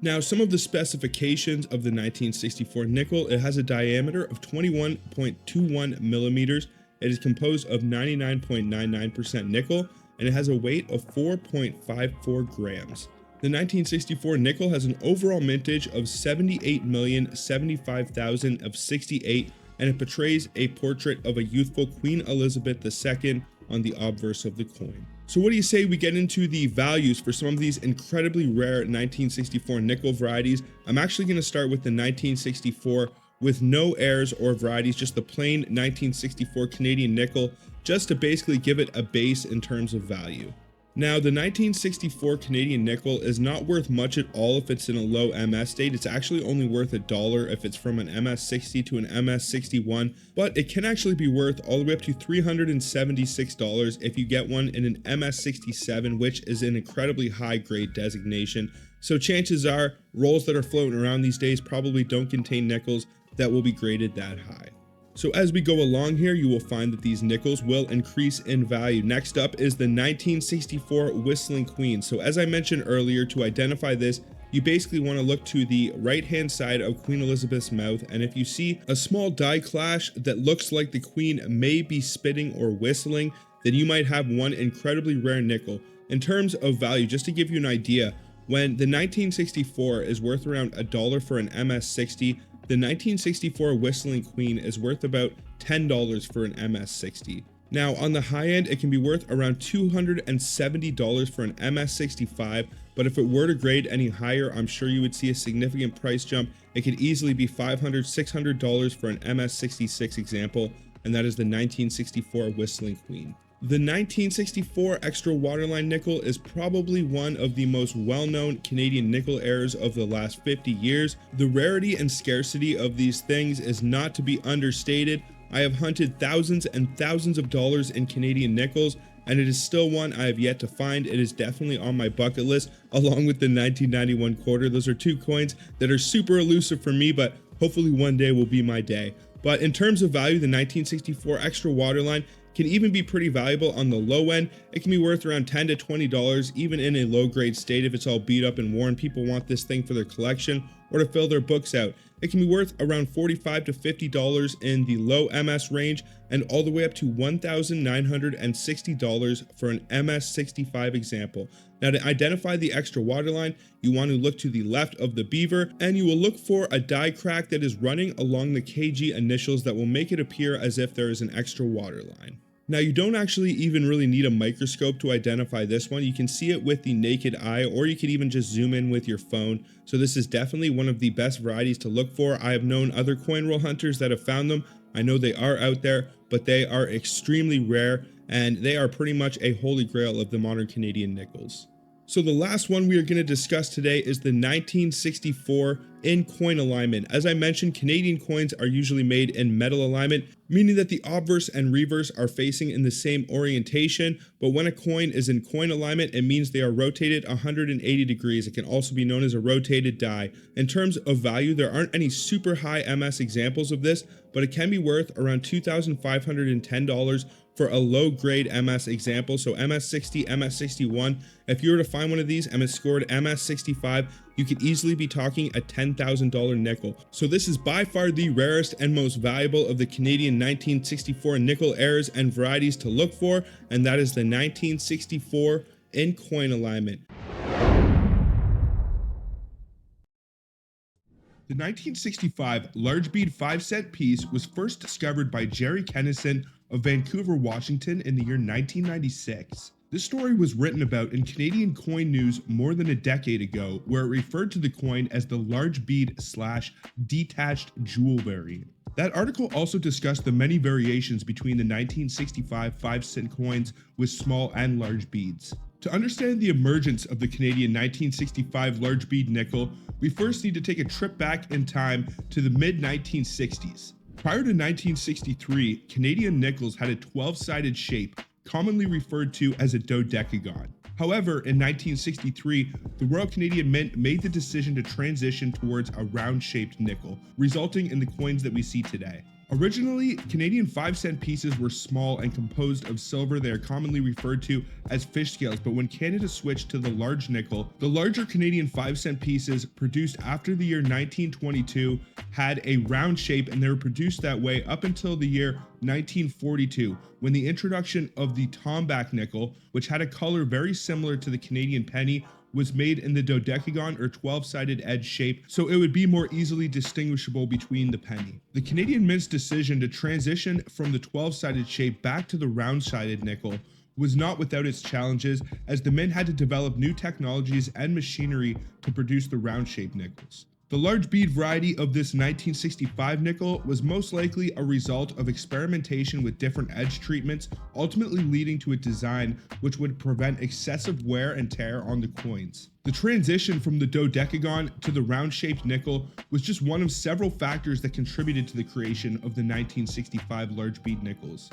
Now, some of the specifications of the 1964 nickel: it has a diameter of 21.21 millimeters. It is composed of 99.99% nickel, and it has a weight of 4.54 grams. The 1964 nickel has an overall mintage of 78,075,000 of 68, and it portrays a portrait of a youthful Queen Elizabeth II on the obverse of the coin. So what do you say we get into the values for some of these incredibly rare 1964 nickel varieties? I'm actually going to start with the 1964 with no errors or varieties, just the plain 1964 Canadian nickel, just to basically give it a base in terms of value. Now, the 1964 Canadian nickel is not worth much at all if it's in a low MS state. It's actually only worth $1 if it's from an MS60 to an MS61, but it can actually be worth all the way up to $376 if you get one in an MS67, which is an incredibly high grade designation. So chances are rolls that are floating around these days probably don't contain nickels that will be graded that high. So as we go along here, you will find that these nickels will increase in value. Next up is the 1964 Whistling Queen. So as I mentioned earlier, to identify this, you basically want to look to the right-hand side of Queen Elizabeth's mouth, and if you see a small die clash that looks like the Queen may be spitting or whistling, then you might have one incredibly rare nickel. In terms of value, just to give you an idea, when the 1964 is worth around $1 for an MS60, the 1964 Whistling Queen is worth about $10 for an MS60. Now, on the high end, it can be worth around $270 for an MS65, but if it were to grade any higher, I'm sure you would see a significant price jump. It could easily be $500, $600 for an MS66 example, and that is the 1964 Whistling Queen. The 1964 extra waterline nickel is probably one of the most well-known Canadian nickel errors of the last 50 years. The rarity and scarcity of these things is not to be understated. I have hunted thousands and thousands of dollars in Canadian nickels, and it is still one I have yet to find. It is definitely on my bucket list, along with the 1991 quarter. Those are two coins that are super elusive for me, but hopefully one day will be my day. But in terms of value, the 1964 extra waterline can even be pretty valuable on the low end. It can be worth around $10 to $20, even in a low grade state if it's all beat up and worn. People want this thing for their collection or to fill their books out. It can be worth around $45 to $50 in the low MS range, and all the way up to $1,960 for an MS65 example. Now, to identify the extra waterline, you want to look to the left of the beaver, and you will look for a die crack that is running along the KG initials that will make it appear as if there is an extra waterline. Now, you don't actually even really need a microscope to identify this one. You can see it with the naked eye, or you could even just zoom in with your phone. So this is definitely one of the best varieties to look for. I have known other coin roll hunters that have found them. I know they are out there, but they are extremely rare, and they are pretty much a holy grail of the modern Canadian nickels. So the last one we are going to discuss today is the 1964 in coin alignment. As I mentioned, Canadian coins are usually made in metal alignment, meaning that the obverse and reverse are facing in the same orientation. But when a coin is in coin alignment, it means they are rotated 180 degrees. It can also be known as a rotated die. In terms of value, there aren't any super high MS examples of this, but it can be worth around $2,510 for a low grade MS example. So MS60, MS61, if you were to find one of these and it scored MS65, you could easily be talking a $10,000 nickel. So this is by far the rarest and most valuable of the Canadian 1964 nickel errors and varieties to look for, and that is the 1964 in coin alignment. The 1965 large bead 5-cent piece was first discovered by Jerry Kennison of Vancouver, Washington in the year 1996. This story was written about in Canadian Coin News more than a decade ago, where it referred to the coin as the large bead / detached jewel variant. That article also discussed the many variations between the 1965 5-cent coins with small and large beads. To understand the emergence of the Canadian 1965 large bead nickel, we first need to take a trip back in time to the mid-1960s. Prior to 1963, Canadian nickels had a 12-sided shape, commonly referred to as a dodecagon. However, in 1963, the Royal Canadian Mint made the decision to transition towards a round-shaped nickel, resulting in the coins that we see today. Originally, Canadian 5-cent pieces were small and composed of silver. They are commonly referred to as fish scales, but when Canada switched to the large nickel, the larger Canadian 5-cent pieces produced after the year 1922 had a round shape, and they were produced that way up until the year 1942, when the introduction of the tomback nickel, which had a color very similar to the Canadian penny, was made in the dodecagon or 12-sided edge shape, so it would be more easily distinguishable between the penny. The Canadian Mint's decision to transition from the 12-sided shape back to the round-sided nickel was not without its challenges, as the Mint had to develop new technologies and machinery to produce the round-shaped nickels. The large bead variety of this 1965 nickel was most likely a result of experimentation with different edge treatments, ultimately leading to a design which would prevent excessive wear and tear on the coins. The transition from the dodecagon to the round-shaped nickel was just one of several factors that contributed to the creation of the 1965 large bead nickels.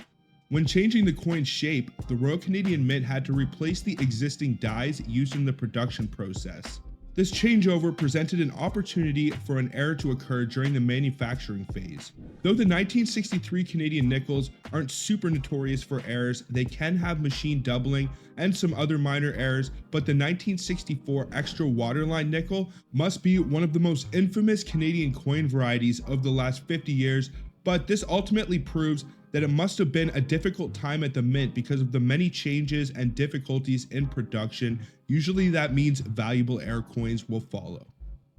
When changing the coin's shape, the Royal Canadian Mint had to replace the existing dies used in the production process. This changeover presented an opportunity for an error to occur during the manufacturing phase. Though the 1963 Canadian nickels aren't super notorious for errors, they can have machine doubling and some other minor errors, but the 1964 extra waterline nickel must be one of the most infamous Canadian coin varieties of the last 50 years, but this ultimately proves that it must have been a difficult time at the Mint because of the many changes and difficulties in production. Usually that means valuable error coins will follow.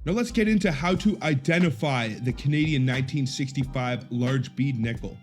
Now let's get into how to identify the Canadian 1965 large bead nickel.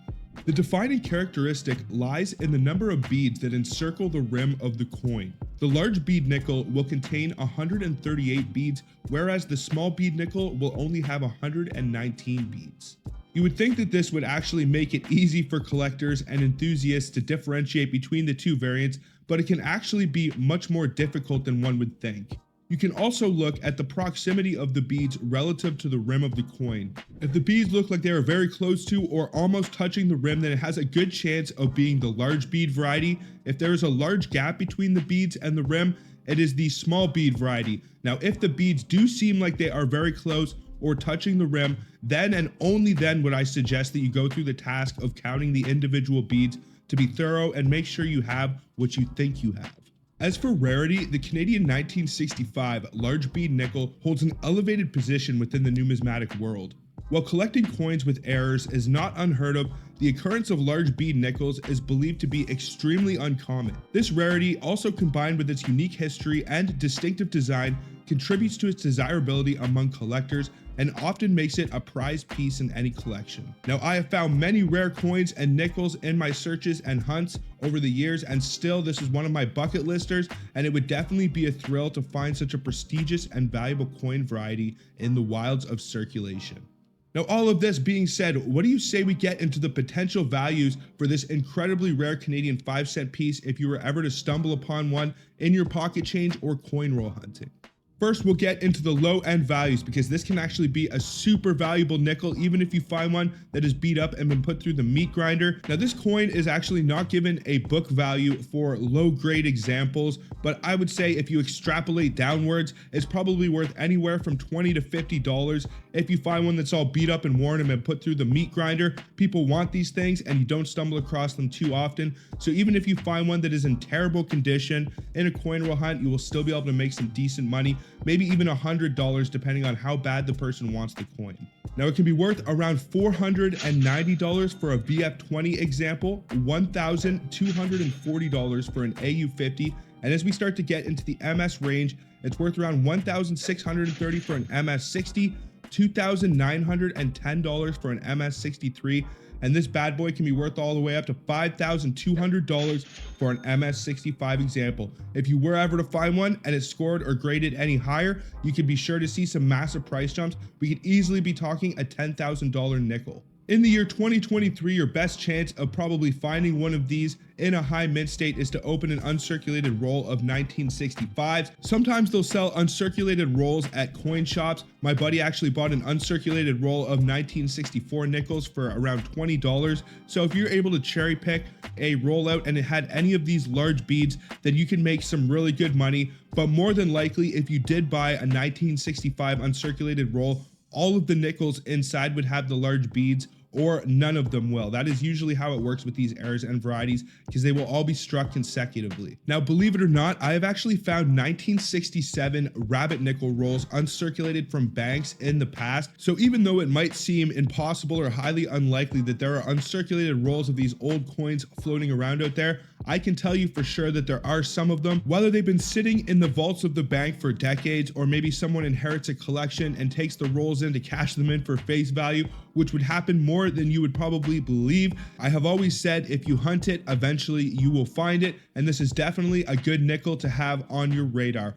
The defining characteristic lies in the number of beads that encircle the rim of the coin. The large bead nickel will contain 138 beads, whereas the small bead nickel will only have 119 beads. You would think that this would actually make it easy for collectors and enthusiasts to differentiate between the two variants, but it can actually be much more difficult than one would think. You can also look at the proximity of the beads relative to the rim of the coin. If the beads look like they are very close to or almost touching the rim, then it has a good chance of being the large bead variety. If there is a large gap between the beads and the rim, it is the small bead variety. Now, if the beads do seem like they are very close, or touching the rim, then and only then would I suggest that you go through the task of counting the individual beads to be thorough and make sure you have what you think you have. As for rarity, the Canadian 1965 large bead nickel holds an elevated position within the numismatic world. While collecting coins with errors is not unheard of, the occurrence of large bead nickels is believed to be extremely uncommon. This rarity, also combined with its unique history and distinctive design, contributes to its desirability among collectors and often makes it a prized piece in any collection. Now, I have found many rare coins and nickels in my searches and hunts over the years, and still this is one of my bucket listers, and it would definitely be a thrill to find such a prestigious and valuable coin variety in the wilds of circulation. Now, all of this being said, what do you say we get into the potential values for this incredibly rare Canadian 5-cent piece if you were ever to stumble upon one in your pocket change or coin roll hunting? First, we'll get into the low end values because this can actually be a super valuable nickel even if you find one that is beat up and been put through the meat grinder. Now, this coin is actually not given a book value for low grade examples, but I would say if you extrapolate downwards, it's probably worth anywhere from $20 to $50. If you find one that's all beat up and worn and been put through the meat grinder, people want these things and you don't stumble across them too often. So even if you find one that is in terrible condition in a coin roll hunt, you will still be able to make some decent money, maybe even $100 depending on how bad the person wants the coin. Now, it can be worth around $490 for a VF20 example, $1,240 for an AU50, and as we start to get into the MS range, it's worth around $1,630 for an MS60, $2,910 for an MS63, and this bad boy can be worth all the way up to $5,200 for an MS65 example. If you were ever to find one and it scored or graded any higher, you could be sure to see some massive price jumps. We could easily be talking a $10,000 nickel. In the year 2023, your best chance of probably finding one of these in a high mint state is to open an uncirculated roll of 1965s. Sometimes they'll sell uncirculated rolls at coin shops. My buddy actually bought an uncirculated roll of 1964 nickels for around $20. So if you're able to cherry pick a rollout and it had any of these large beads, then you can make some really good money. But more than likely, if you did buy a 1965 uncirculated roll, all of the nickels inside would have the large beads, or none of them will. That is usually how it works with these errors and varieties, because they will all be struck consecutively. Now, believe it or not, I have actually found 1967 rabbit nickel rolls uncirculated from banks in the past. So even though it might seem impossible or highly unlikely that there are uncirculated rolls of these old coins floating around out there, I can tell you for sure that there are some of them. Whether they've been sitting in the vaults of the bank for decades, or maybe someone inherits a collection and takes the rolls in to cash them in for face value, which would happen more than you would probably believe. I have always said if you hunt it, eventually you will find it, and this is definitely a good nickel to have on your radar.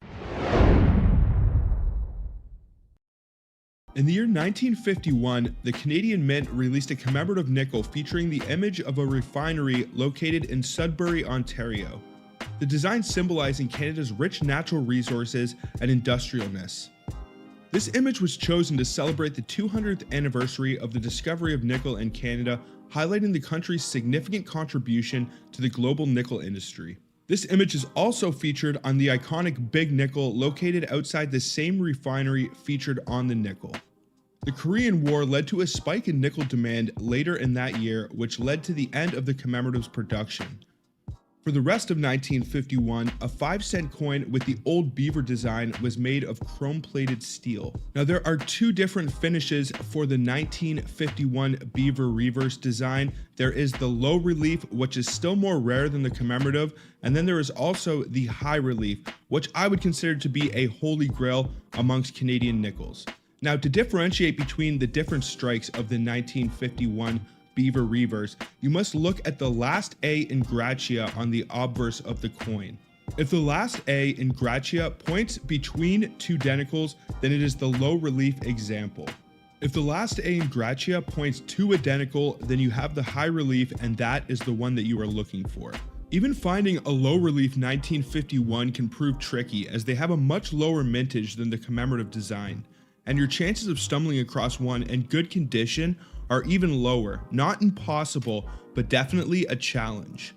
In the year 1951, the Canadian Mint released a commemorative nickel featuring the image of a refinery located in Sudbury, Ontario. The design symbolizing Canada's rich natural resources and industrialness. This image was chosen to celebrate the 200th anniversary of the discovery of nickel in Canada, highlighting the country's significant contribution to the global nickel industry. This image is also featured on the iconic Big Nickel located outside the same refinery featured on the nickel. The Korean War led to a spike in nickel demand later in that year, which led to the end of the commemorative's production. For the rest of 1951, a 5-cent coin with the old beaver design was made of chrome-plated steel. Now, there are two different finishes for the 1951 beaver reverse design. There is the low relief, which is still more rare than the commemorative, and then there is also the high relief, which I would consider to be a holy grail amongst Canadian nickels. Now, to differentiate between the different strikes of the 1951 beaver reverse, you must look at the last A in Gratia on the obverse of the coin. If the last A in Gratia points between two denticles, then it is the low relief example. If the last A in Gratia points to a denticle, then you have the high relief, and that is the one that you are looking for. Even finding a low relief 1951 can prove tricky, as they have a much lower mintage than the commemorative design, and your chances of stumbling across one in good condition are even lower. Not impossible, but definitely a challenge.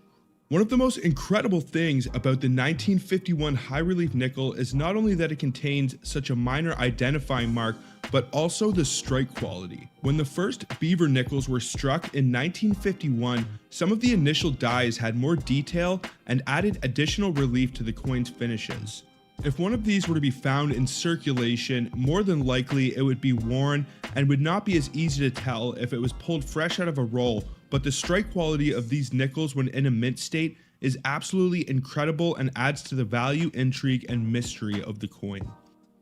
One of the most incredible things about the 1951 high relief nickel is not only that it contains such a minor identifying mark but also the strike quality. When the first beaver nickels were struck in 1951, some of the initial dies had more detail and added additional relief to the coin's finishes. If one of these were to be found in circulation, more than likely it would be worn and would not be as easy to tell if it was pulled fresh out of a roll, but the strike quality of these nickels when in a mint state is absolutely incredible and adds to the value, intrigue, and mystery of the coin.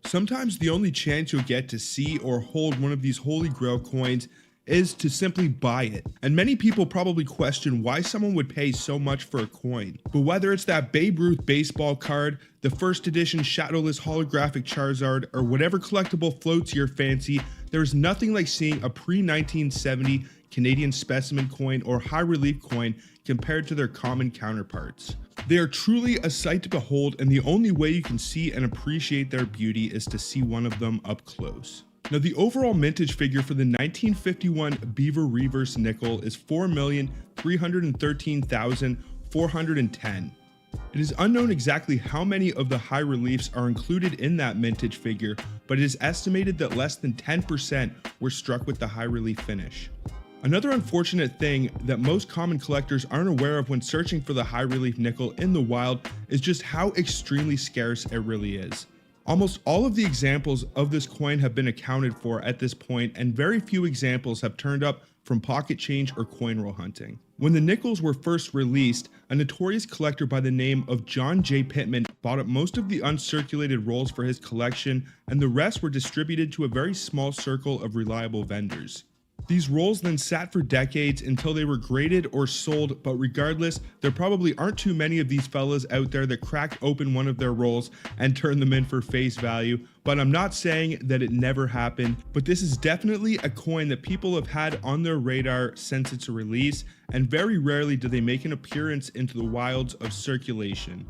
Sometimes the only chance you'll get to see or hold one of these Holy Grail coins is to simply buy it. And many people probably question why someone would pay so much for a coin. But whether it's that Babe Ruth baseball card, the first edition shadowless holographic Charizard, or whatever collectible floats your fancy, there's nothing like seeing a pre-1970 Canadian specimen coin or high relief coin compared to their common counterparts. They are truly a sight to behold, and the only way you can see and appreciate their beauty is to see one of them up close. Now, the overall mintage figure for the 1951 Beaver Reverse nickel is 4,313,410. It is unknown exactly how many of the high reliefs are included in that mintage figure, but it is estimated that less than 10% were struck with the high relief finish. Another unfortunate thing that most common collectors aren't aware of when searching for the high relief nickel in the wild is just how extremely scarce it really is. Almost all of the examples of this coin have been accounted for at this point, and very few examples have turned up from pocket change or coin roll hunting. When the nickels were first released, a notorious collector by the name of John J. Pittman bought up most of the uncirculated rolls for his collection, and the rest were distributed to a very small circle of reliable vendors. These rolls then sat for decades until they were graded or sold, but regardless, there probably aren't too many of these fellas out there that cracked open one of their rolls and turned them in for face value. But I'm not saying that it never happened, but this is definitely a coin that people have had on their radar since its release, and very rarely do they make an appearance into the wilds of circulation.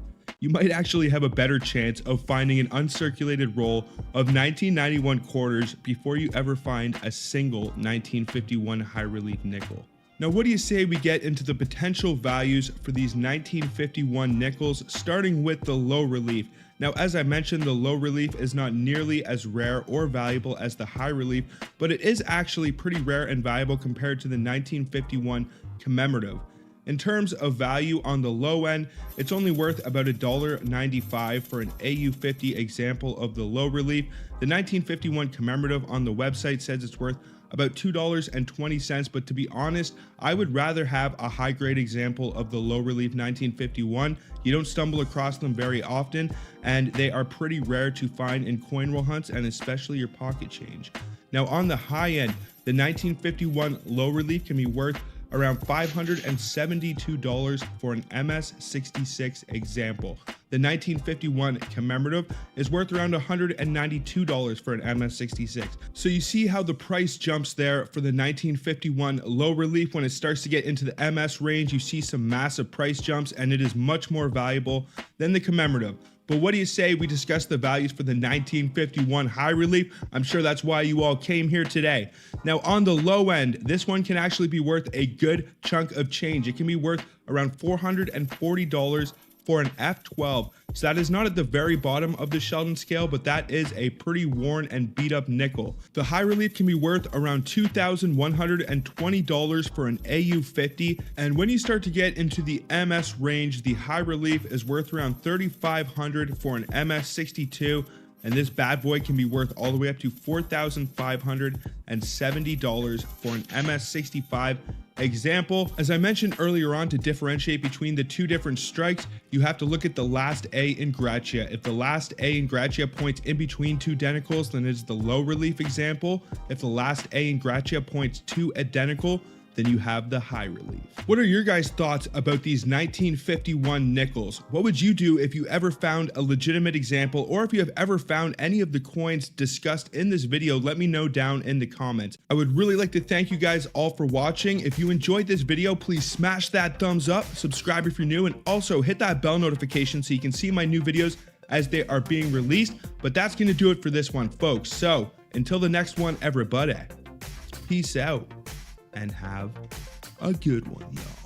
You might actually have a better chance of finding an uncirculated roll of 1991 quarters before you ever find a single 1951 high relief nickel. Now, what do you say we get into the potential values for these 1951 nickels, starting with the low relief? Now, as I mentioned, the low relief is not nearly as rare or valuable as the high relief, but it is actually pretty rare and valuable compared to the 1951 commemorative. In terms of value on the low end, it's only worth about $1.95 for an AU50 example of the low relief. The 1951 commemorative on the website says it's worth about $2.20, but to be honest, I would rather have a high grade example of the low relief 1951. You don't stumble across them very often, and they are pretty rare to find in coin roll hunts and especially your pocket change. Now, on the high end, the 1951 low relief can be worth around $572 for an MS66 example. The 1951 commemorative is worth around $192 for an MS66. So you see how the price jumps there for the 1951 low relief. When it starts to get into the MS range, you see some massive price jumps, and it is much more valuable than the commemorative. But what do you say we discuss the values for the 1951 high relief? I'm sure that's why you all came here today. Now, on the low end, this one can actually be worth a good chunk of change. It can be worth around $440 for an F12. So that is not at the very bottom of the Sheldon scale, but that is a pretty worn and beat up nickel. The high relief can be worth around $2,120 for an AU50. And when you start to get into the MS range, the high relief is worth around $3,500 for an MS62. And this bad boy can be worth all the way up to $4,570 for an MS65 example. As I mentioned earlier on, to differentiate between the two different strikes, you have to look at the last A in Gratia. If the last A in Gratia points in between two identicals, then it's the low relief example. If the last A in Gratia points to identical, then you have the high relief. What are your guys' thoughts about these 1951 nickels? What would you do if you ever found a legitimate example, or if you have ever found any of the coins discussed in this video? Let me know down in the comments. I would really like to thank you guys all for watching. If you enjoyed this video, please smash that thumbs up, subscribe if you're new, and also hit that bell notification so you can see my new videos as they are being released. But that's gonna do it for this one, folks. So until the next one, everybody, peace out and have a good one, y'all.